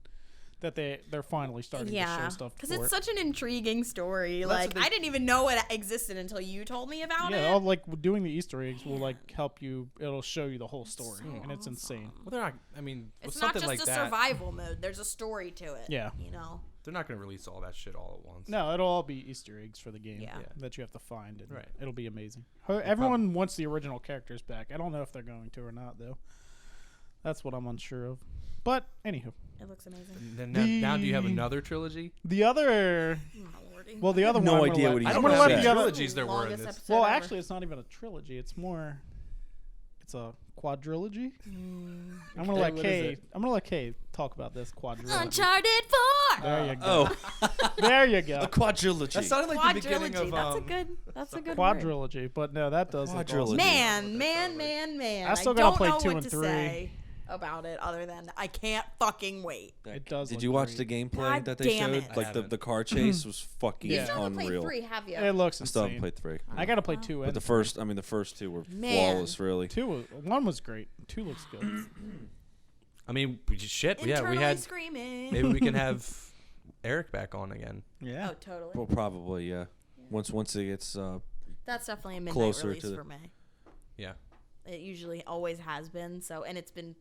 that they're finally starting to show Yeah, stuff because for it's it. such an intriguing story. Well, that's Like what they- I didn't even know it existed until you told me about Yeah, it. all like doing the Easter eggs will like help you. It'll show you the whole story, and it's insane. well, they're not. I mean, with It's not something just like a that, survival mode. There's a story to it. Yeah. You know. they're not going to release all that shit all at once. No, it'll all be Easter eggs for the game Yeah. that you have to find, and Right. it'll be amazing. Everyone wants the original characters back. I don't know if they're going to or not, though. That's what I'm unsure of. But anywho, It looks amazing. And then now do you have another trilogy? the other, Oh, Lordy. well, the other no one, I'm idea gonna what let, he's I'm gonna gonna say. let the other. Trilogies there were in Longest this. episode Well, ever. actually, it's not even a trilogy. It's a quadrilogy. I'm gonna let what is Kay. it? I'm gonna let Kay talk about this quadrilogy. Uncharted 4. There you go. Oh, There you go. a quadrilogy. That sounded like the beginning Quadrilogy. of That's a good. That's a good word. Quadrilogy, but no, that does look Quadrilogy. awesome. Man. I still I gotta don't play know 2 what and to 3. say about it other than I can't fucking wait. It does Did look you watch great. the gameplay God that they damn showed? it. I Like the haven't. car chase was fucking Yeah. You still haven't played unreal. 3, have you? It looks I still haven't insane. played 3. I gotta play 2 But and the first, I mean, the first 2 were Man. flawless, really. 1 was great. 2 looks good. I mean, shit. Yeah, we Internally had. screaming. Maybe we can have Eric back on again. Yeah. Oh, totally. Well, probably, yeah. Once it gets, That's definitely a midnight closer release to the- for me. Yeah. It usually always has been. So, and it's been.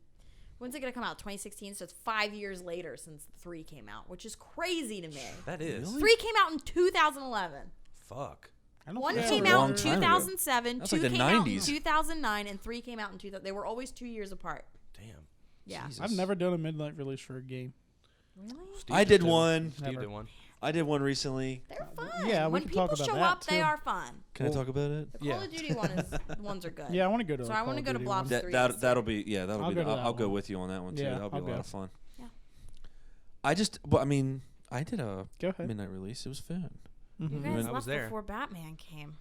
When's it gonna come out? 2016. So it's 5 years later since 3 came out, which is crazy to me. That is. Really? 3 came out in 2011. Fuck. I don't 1 think came so. out long in time ago. 2007. That's 2 like the came out in 90s. 2009, and 3 came out in 2000. They were always 2 years apart. Damn. Yeah. Jesus. I've never done a midnight release for a game. Really? Steve I just did one. Steve Never. did one. I did one recently. They're fun. Yeah, we when can people talk about show that, up, they too. are fun. Can I talk about it? The Call Yeah. of Duty ones are good. Yeah, I want to go to. So a I Call wanna of go to Duty Blobs one. 3 That'll be yeah. That'll I'll be. go to that I'll go one. with you on that one too. Yeah, That'll be I'll a lot go. of fun. Yeah. I mean, I did a Go ahead. midnight release. It was fun. You Mhm. guys I was left there. before Batman came.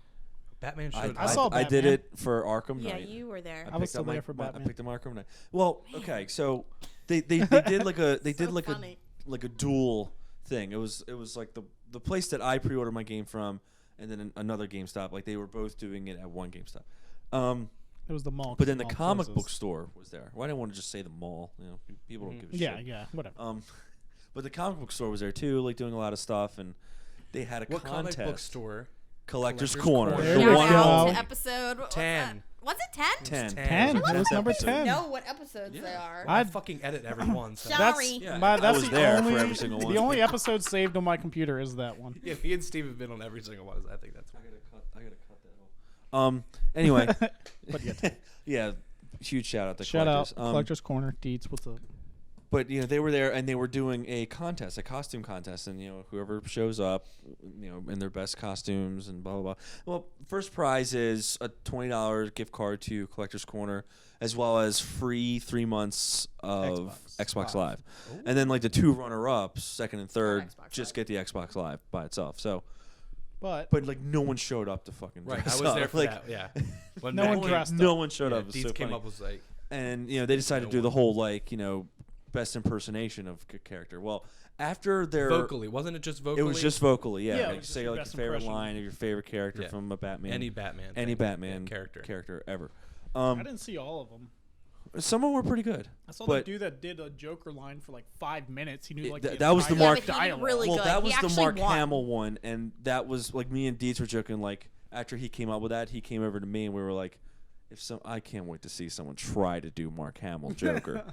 Batman I, showed I saw I did Batman. it for Arkham Yeah, Knight. you were there. I was picked still up there for I Batman. picked up Arkham Knight. Well, okay, so they did like a funny. like a dual thing. It was like the place that I pre-ordered my game from, and then another GameStop. Like they were both doing it at one GameStop. It was the mall. But then the mall comic closes. book store was there. Why didn't I want to just say the mall? You know, people don't give a Yeah, shit. yeah, whatever. But the comic book store was there too, like doing a lot of stuff, and they had a What contest. comic book store? Collector's Collector's Corner. Corner. There The you Shout one go. out and to only. episode what was 10. that? Was it 10? 10. 10. It was number episode. 10. Know what episodes they are. I fucking edit every one. So. Sorry. Yeah, that's I was the there only, for every single one. The only episode saved on my computer is that one. Yeah, me and Steve have been on every single one. I think that's. I gotta cut that off. Anyway, But yeah, yeah, huge shout out to shout out Collectors. Collectors Corner. Deets, what's up? But they were there and they were doing a contest, a costume contest, and whoever shows up, in their best costumes and blah blah blah. Well, first prize is a $20 gift card to Collectors Corner, as well as free 3 months of Xbox Live. And then like the 2 runner-ups, second and third, just get the Xbox Live by itself. So, But like no one showed up to fucking Right, I dress was up. there for like, that. Yeah. When No one Matt dressed No up. one showed up. It was Deeds so came funny. up was like. And they decided to do the whole best impersonation of character. Well, after their Vocally, wasn't it just vocally? it was just vocally, yeah. Yeah, it Like, was just say your like your best favorite impression. line of your favorite character Yeah. from a Batman, any Batman. any thing, Batman character ever. I didn't see all of them. Some of them were pretty good. I saw But- the dude that did a Joker line for like 5 minutes. He knew like that was the entire Mark- Yeah, but he did dialogue. really Well, good. that He was the actually Mark won. Hamill one, and that was like me and Dietz were joking. Like after he came up with that, he came over to me and we were like, I can't wait to see someone try to do Mark Hamill Joker.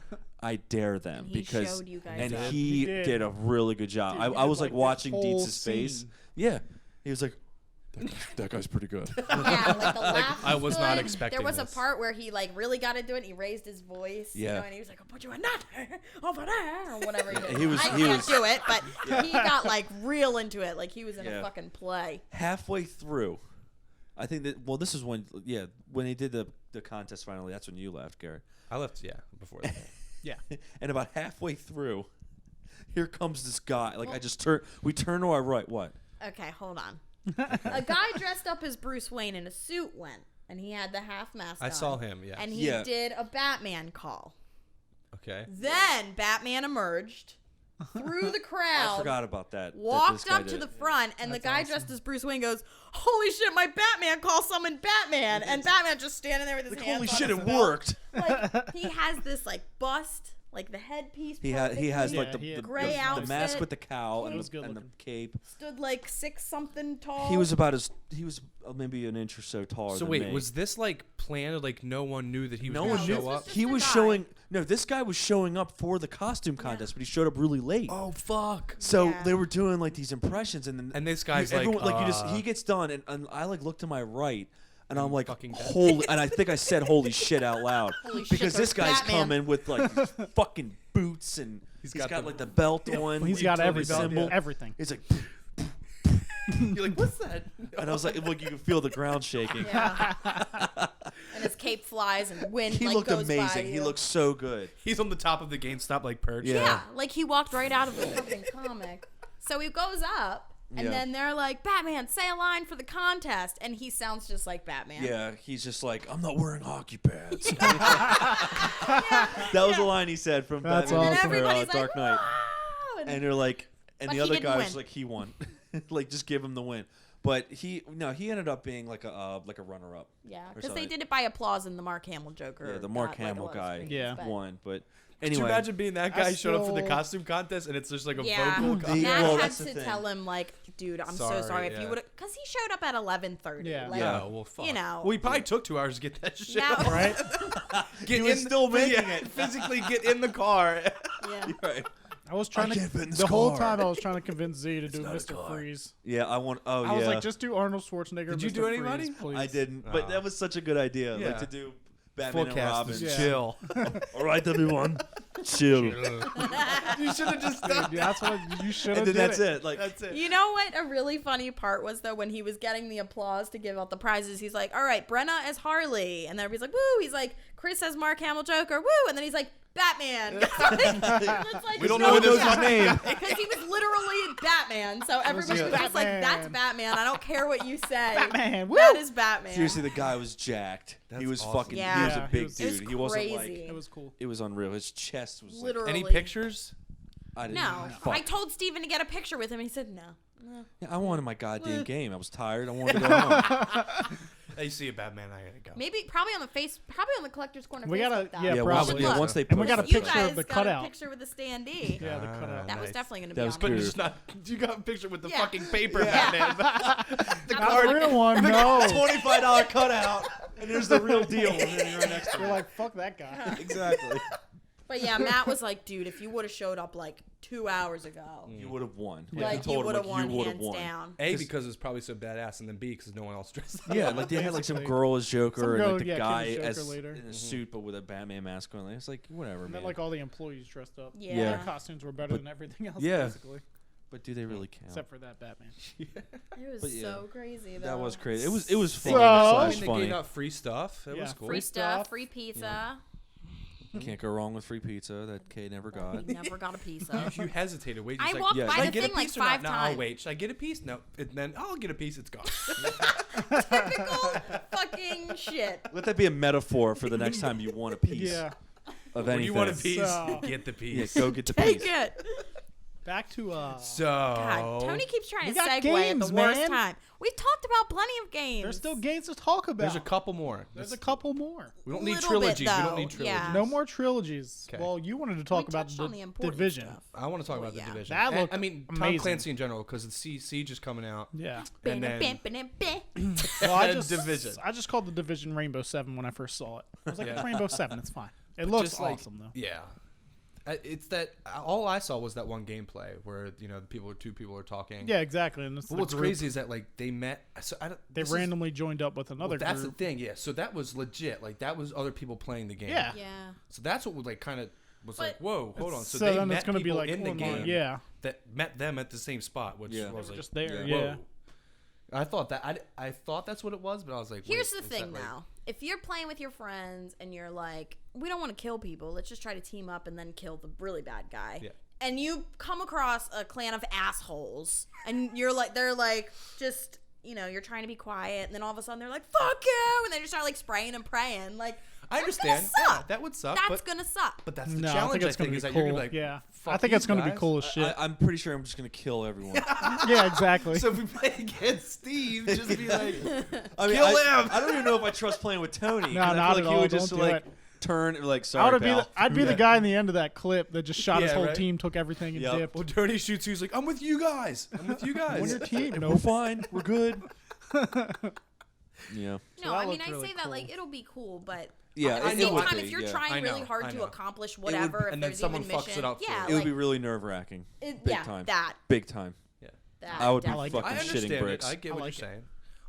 I dare them And he because showed you guys and that. he He did. did a really good job. Dude, I he was did, like like, watching this whole Dietz's face. scene. Yeah, he was like, that guy's pretty good. Yeah, like the laugh I was not good. expecting There was this. a part where he like really got into it. And he raised his voice, Yeah. and he was like, "I'll put you a nut over there," or whatever. He did. He was- I he can't was- do it, but he got like real into it, like he was in Yeah. a fucking play. Halfway through, I think that this is when they did the contest finally. That's when you left, Garrett. I left, before that. Yeah. And about halfway through, here comes this guy. Like we turn to our right. What? Okay, hold on. A guy dressed up as Bruce Wayne in a suit went, and he had the half mask I on. saw him, yeah. And he Yeah. did a Batman call. Okay. Then Batman emerged through the I crowd. forgot about that. Walked up to the front, and the guy dressed as Bruce Wayne goes, "Holy shit, my Batman call summoned Batman!" And Batman just standing there with his Like, hands holy on shit, his it belt. worked. Like he has this like bust, like the headpiece. He has perfectly, like Yeah, he had Gray the mask outfit. with the cowl He and was the, good and the looking. cape. stood like 6 something tall. He was maybe an inch or so taller. So than wait, me. was this like planned? Like no one knew that he was No going one to knew. show This was up? just He a was guy. showing. No, this guy was showing up for the costume contest, but he showed up really late. Oh fuck! So Yeah. they were doing like these impressions, and then And this guy's like, he gets done, and I like look to my right, and I'm like, fucking dead. holy, and I think I said holy shit out loud Holy shit, because this there's guy's Batman. coming with like these fucking boots, and he's got got the- like the belt on. He's got utility everything. symbol. Everything. He's like, You're like, what's that? and I was like, look, you can feel the ground shaking. Yeah. And his cape flies and wind He like looked goes by amazing. He you. looked so good. He's on the top of the GameStop like perch. Yeah. Yeah, like he walked right out of the fucking comic. So he goes up, and Yeah. then they're like, "Batman, say a line for the contest," and he sounds just like Batman. Yeah, he's just like, I'm not wearing hockey pads. That was the line he said from That's Batman And awesome. or, everybody's Dark like, Knight. "Wow!" And they're like, and But the he other didn't guy was win. like, he won. Like, just give him the win. But he ended up being like a runner-up. Yeah, or because they something. did it by applause, and the Mark Hamill Joker. Yeah, the Mark got, like, a Hamill lot of guy screens, Yeah. but- won. But Could you anyway, imagine being that guy showed up for the still- costume contest and it's just like a Yeah, vocal They- contest? Matt well, had that's the to thing. tell him like, "Dude, I'm so Sorry, sorry if you yeah. would," because he showed up at 11:30. Yeah. like, Yeah. Well, fuck. You know. Well, he probably took 2 hours to get that shit. Now- Right? Get He was still making it. Physically get in the car. Yeah. right. I was trying can't fit in to. this The whole car. time I was trying to convince Z to do not a Mr. car. Freeze. Yeah, I want. Oh, I yeah. was like, just do Arnold Schwarzenegger. Did you Mr. do anybody? Freeze, please. I didn't, but Oh. that was such a good idea. Yeah. Like to do Batman and Forecast Robin. is Yeah. chill. All right, everyone, chill. You should have just done Dude, that's what you should have And then did. that's it. Like That's it. You know what a really funny part was though when he was getting the applause to give out the prizes. He's like, "All right, Brenna as Harley," and everybody's like, "Woo!" He's like, "Chris as Mark Hamill Joker, woo!" And then he's like, "Batman." It's like, We don't no know his doubt. name. Because he was literally Batman, so everybody was just like, Batman. "That's Batman. I don't care what you say. Batman, woo! That is Batman." seriously, the guy was jacked. That's he was awesome. fucking. Yeah. He was Yeah, a he big was- It was dude. He wasn't like. crazy. It was cool. It was unreal. His chest was Literally. Any pictures? Like, I didn't. No, Fuck. I told Steven to get a picture with him. He said no. Yeah, I wanted my goddamn game. I was tired. I wanted to go home. Hey, see a Batman, I gotta go. Maybe probably on the Collector's Corner. We gotta- Facebook, though. yeah, yeah, probably. once, once they And we post got a it. You picture guys of the got cutout. a picture with the standee. Yeah, the cutout. That was Nice. definitely going to be That on was But there. cool. just not. You got a picture with the Yeah. fucking paper Yeah. Batman. The Not the real one, no. $25 cutout. And there's the real deal. And then you're right next to You're him. like, fuck that guy. Exactly. But yeah, Matt was like, dude, if you would have showed up like 2 hours ago, You would have won. like I you told him, would have like, won you would've hands down. A, because it's probably so badass, and then B, because no one else dressed up. Yeah, like they had like some Basically. girl as Joker Some and girl, like the yeah, guy came as as Joker later. in a suit but with a Batman mask on. It's like whatever, And man. then like all the employees dressed up. Yeah. Yeah. Their costumes were better than everything else, Yeah. basically. But do they really count? Except for that Batman. It was But yeah. so crazy, though. That was crazy. It was fun So- I slash mean, they funny. gave out free stuff. It Yeah, was cool. Free stuff, stuff. free pizza. Can't go wrong with free pizza that Kay never got. He never got a piece of. You hesitated. Wait, I just walked yeah. by Should I the get a thing like piece or not? 5 No, I'll times. wait. Should I get a piece? No. And then I'll get a piece. It's gone. Typical fucking shit. Let that be a metaphor for the next time you want a piece Yeah. of When anything. you want a piece, So- get the Yeah, piece. go get the Take piece. it. Back to So God, Tony keeps trying We to got segue games, at the worst man. time. We've talked about plenty of games. there's still games to talk about. there's a couple more. There's a couple more. We don't need Little trilogies. bit, We though, don't need trilogies. yeah. No more trilogies. 'Kay. Well, you wanted to talk We about touched on the the important Division. stuff. I want to talk Well, about the yeah. Division. That And, looked I mean, Tom amazing. Clancy in general, because Siege is coming out. Yeah. And then Well, Division. I just called the Division Rainbow 7 when I first saw it. I was like, Yeah. it's Rainbow 7. It's fine. It looks just, like, awesome, though. Yeah. It's that all I saw was that one gameplay where two people are talking. Yeah, exactly. And it's But the what's group. crazy is that like they met. So I don't, They this is- randomly joined up with another well, that's group. the thing. Yeah. So that was legit. Like that was other people playing the game. Yeah. Yeah. So that's what would like kind of was like, But- whoa, hold on. So, So they then met it's going to be people like in the online. game Yeah. that met them at the same spot, which Yeah. I was They were like, just there. yeah. Yeah. whoa. I thought that I thought that's what it was, but I was like, Here's wait, the is thing, that, like- though. If you're playing with your friends and you're like, we don't want to kill people, let's just try to team up and then kill the really bad guy. Yeah. And you come across a clan of assholes, and you're like, they're like, just, you're trying to be quiet, and then all of a sudden they're like, fuck you, and they just start like spraying and praying. Like, I that's understand. gonna suck. Yeah, that would suck. That's but gonna suck. but that's the No, I challenge. think it's going to is be that cool. you're gonna be like, Yeah. fuck I think you it's going to be guys. cool as shit. I'm pretty sure I'm just gonna kill everyone. Yeah, exactly. So if we play against Steve, just be like, I mean, Kill I, him! I don't even know if I trust playing with Tony. No, 'cause I not feel at like he all. would just Don't do like it. turn like I sorry, would be pal. I'd be the guy in the end of that clip that just shot his Yeah, whole right. team, took everything, and Yep. dipped. well, Tony shoots you. He's like, I'm with you guys. I'm with you guys. On your team, We're no. fine. We're good. Yeah. No, that I mean, looked I really say that cool. like it'll be cool, but Yeah, at the it same would time, be, if you're yeah. trying I really know, hard I to know. accomplish It would- whatever, if and then there's someone even fucks mission, it up for yeah, you. It would like, be really nerve wracking. it, Big yeah, time. that Big time. I would be definitely. fucking I shitting understand bricks. it. I get I what like you're it. saying.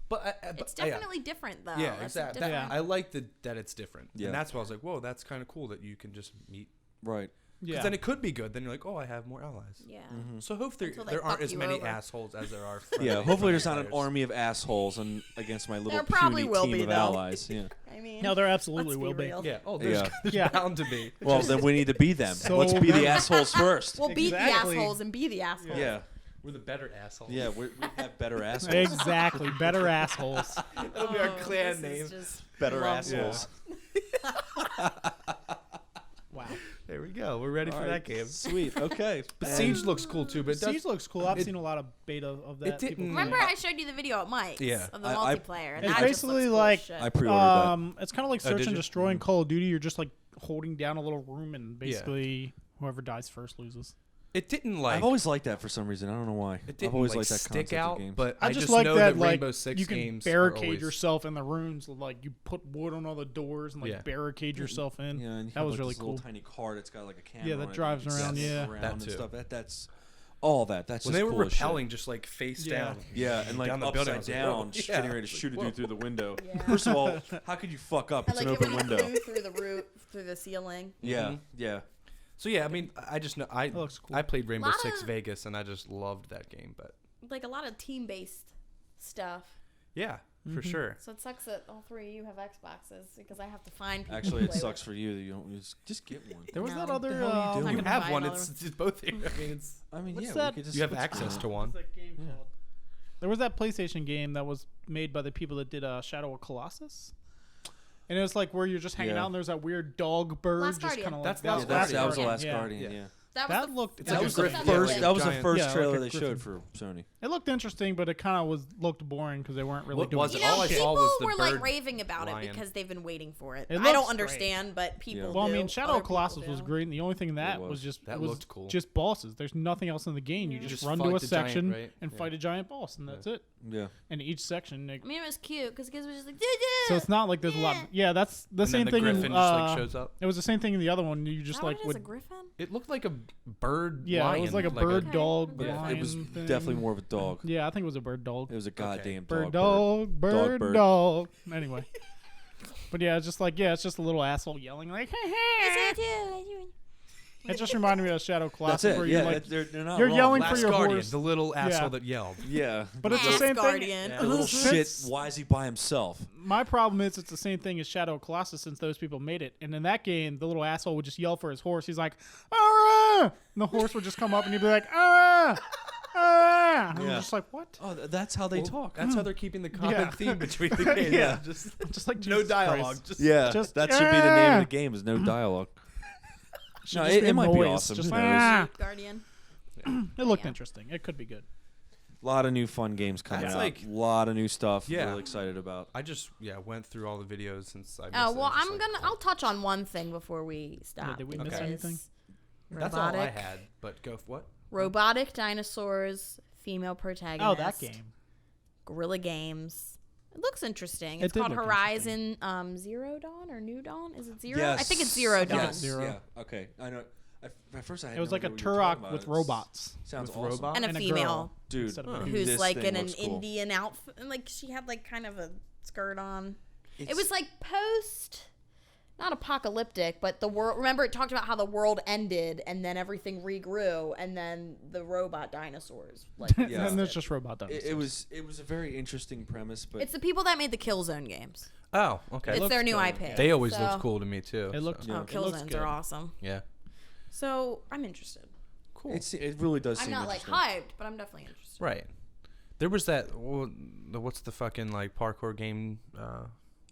But It's yeah. definitely different though. Yeah, That's a exactly. different- I like that it's different, Yeah. and that's why I was like, "Whoa, that's kind of cool that you can just meet." Right. Because Yeah. then it could be good. Then you're like, "Oh, I have more allies." Yeah. So hopefully Until they there aren't fuck as you many over. assholes as there are. Yeah. friendly- Hopefully, there's not friendly an players. army of assholes against my little There probably puny will team be, of though. allies. Yeah. I mean, No, there absolutely let's be will be. real. Yeah. Oh, there's, Yeah. there's Yeah. bound to be. Well, then we need to be them. So Let's be the many- assholes first. We'll beat the Exactly. assholes and be the assholes. Yeah. We're the better assholes. Yeah. We have better assholes. Exactly. Better assholes. That'll be our Oh, clan this name. is just Better lovely. assholes. Wow. There we go. We're ready for that game. Sweet. Okay. But Siege looks cool too. But it does, Siege looks cool. I've it- seen a lot of beta of that. didn't- People Remember, play. I showed you the video at Mike's Yeah. of the I- multiplayer, and It's that just basically looks cool like- as shit. I pre-ordered It's kind of like Oh, search did and you? destroy in Call of Duty. You're just like holding down a little room, and basically whoever dies first loses. it didn't that. like. I've always liked that for some reason. I don't know why. It I've didn't always like liked that stick concept out. of games. But I I just just like know that, like Rainbow Six you can games are barricade always- yourself in the rooms. Like you put wood on all the doors and like Yeah. barricade yourself in. yeah, and you that have, was like, really this cool. Little tiny car that's got like a camera. Yeah, on that it, you drives can around, set yeah. around That and too. stuff. That's all that. That's when just they were cool as shit. repelling, just like face Yeah. down. Yeah, and like down the building, I upside was like, down, whoa. just Yeah. getting ready to shoot a Whoa. dude through the window. Yeah. First of all, how could you fuck up? I It's like an it open when window. it flew through the roof, through the ceiling. Yeah, Mhm. yeah. So yeah, I mean, I just know I That looks cool. I played Rainbow Lotta- Six Vegas, and I just loved that game. But Like a lot of team-based stuff. yeah, for sure. So it sucks that all three of you have Xboxes because I have to find people Actually, to it play sucks with. for you that you don't just get one. There was No. that What other. the hell are you doing? You gonna have buy one. another It's both here. I mean, it's I mean, What's yeah, that? we could just you have switch access them. to one. What's that game called? There was that PlayStation game that was made by the people that did Shadow of Colossus. And it was like where you're just hanging Yeah. out and there's that weird dog bird Last just Guardian. kind of like That's Yeah, Last that was the Guardian. last Yeah. Guardian. Yeah. Yeah. That looked. It's That like was a the griffin. first. Yeah, That was the giant- first yeah, like trailer a they griffin. showed for Sony. It looked interesting, but it kind of looked boring because they weren't really What doing was You it? know, All I shit. saw people was the were like bird raving about lion. it because they've been waiting for it. It I don't looks understand, but people. Well, I do. mean, Shadow Other of Colossus people was do. great, and the only thing in that was. was just That it was looked cool. just bosses. There's nothing else in the game. You Yeah. just Just run fight to a the giant, section right? and Yeah. fight a giant boss, and that's it. Yeah. And each section, I mean, it was cute because kids were just like, so it's not like there's a lot. Yeah, that's the And same then the thing. griffin In, just like shows up. it was the same thing in the other one. You just like a would. griffin. It looked like a bird. Yeah, lion, it was like a bird Okay. dog. Yeah, It lion was thing. definitely more of a dog. Yeah, I think it was a bird dog. It was a goddamn Bird dog. dog, bird bird. dog. Anyway. But yeah, it's just like it's just a little asshole yelling like, it just reminded me of Shadow Colossus That's it. where Yeah, you're like, they're not you're wrong. yelling for Last your Guardian, horse. the little asshole Yeah. that yelled. Yeah. But it's the Ass same Guardian. The little shit. Since- Why is he by himself? My problem is it's the same thing as Shadow of Colossus since those people made it. And in that game, the little asshole would just yell for his horse. He's like, ah! And the horse would just come up and he'd be like, ah! Ah! And I'm Yeah. just like, what? Oh, that's how they talk. That's how they're keeping the common Yeah. theme between the games. Yeah. Just Just like no Jesus dialogue. Christ. Just Yeah, Just, that should be the name "Ah!" of the game. Is no dialogue. Should No, just it be a might be noise, awesome. just Who like, knows? "Ah!" Guardian. It looked Yeah. interesting. It could be good. A lot of new fun games coming That's out. like- A lot of new stuff. Yeah. Really excited about. I just went through all the videos since I. Missed Oh it. well, just I'm like, I'll touch on one thing before we stop. did we miss because anything? That's Robotic, all I had. But go what? robotic dinosaurs, female protagonist. Oh, that game. Guerrilla Games. It looks interesting. It It's did called look Horizon Zero Dawn or New Dawn. Is it Zero? Yes. I think it's Zero Dawn. Yes. Zero. Yeah. Okay. I know. At first, I had It was no like a idea what you were talking Turok about. with It's- robots. Sounds With awesome. robot? And a And a female girl. Dude, Instead of a Huh. dude. who's this like thing in an looks cool. Indian outfit. And like she had like kind of a skirt on. It It's- was like post, not apocalyptic, but the world. Remember, it talked about how the world ended and then everything regrew, and then the robot dinosaurs. Like, Yeah. And there's existed. just robot dinosaurs. it was a very interesting premise, but It's the people that made the Killzone games. Oh, okay. It's looks their new good. IP. They always so, looked cool to me too. It looks. so. Yeah. Oh, It looks Killzones good. are awesome. Yeah. So I'm interested. Cool. it really does. I'm seem not like interesting. hyped, but I'm definitely interested. Right. There was that. What's the fucking like parkour game?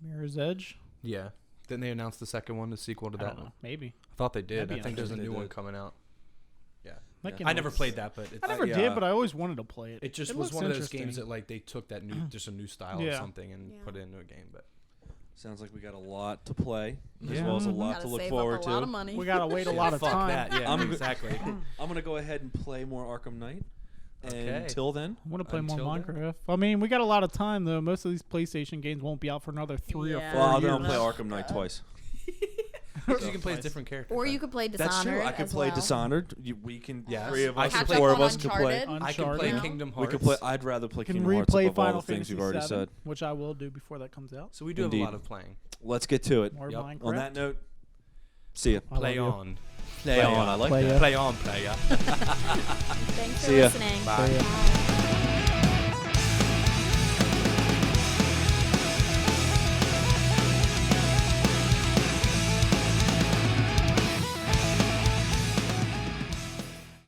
Mirror's Edge. Yeah. Didn't they announce the second one, the sequel to I that don't know. one? Maybe. I thought they did. That'd be I think there's a interesting. new They one did. coming out. Yeah. That Yeah. game I never looks- played that, but it's, I never yeah. did, but I always wanted to play it. it just It was looks one of those interesting. games that like they took that new, just a new style Yeah. of something and Yeah. put it into a game. But Sounds like we got a lot to play, as Yeah. well as a Mhm. lot Gotta to look save forward up a lot of to. money. We gotta wait a lot of fuck time. that. Yeah, I'm- exactly. I'm gonna go ahead and play more Arkham Knight. And Okay. until then, I want to play more Until then. Minecraft. I mean, we got a lot of time though. Most of these PlayStation games won't be out for another 3 Yeah. or 4 well, I'll years. then play years. Arkham Knight twice. Because you can play as different characters. Or right? you could play Dishonored. That's true. I could as play well. Dishonored. We can. Yes. 3 of I us, can Catch play- up 4 on of us could play. Uncharted. I can play Uncharted. Kingdom We Hearts. could play. I'd rather play can Kingdom Hearts replay above all Final the things Fantasy you've already 7, said. which I will do before that comes out. So we do have Indeed. a lot of playing. Let's get to it. More Yep. Minecraft. On that note, see ya. I love Play you. on. Play on. I like Play that. ya. Play on, player. Thanks for See ya. listening. Bye. See ya. Bye.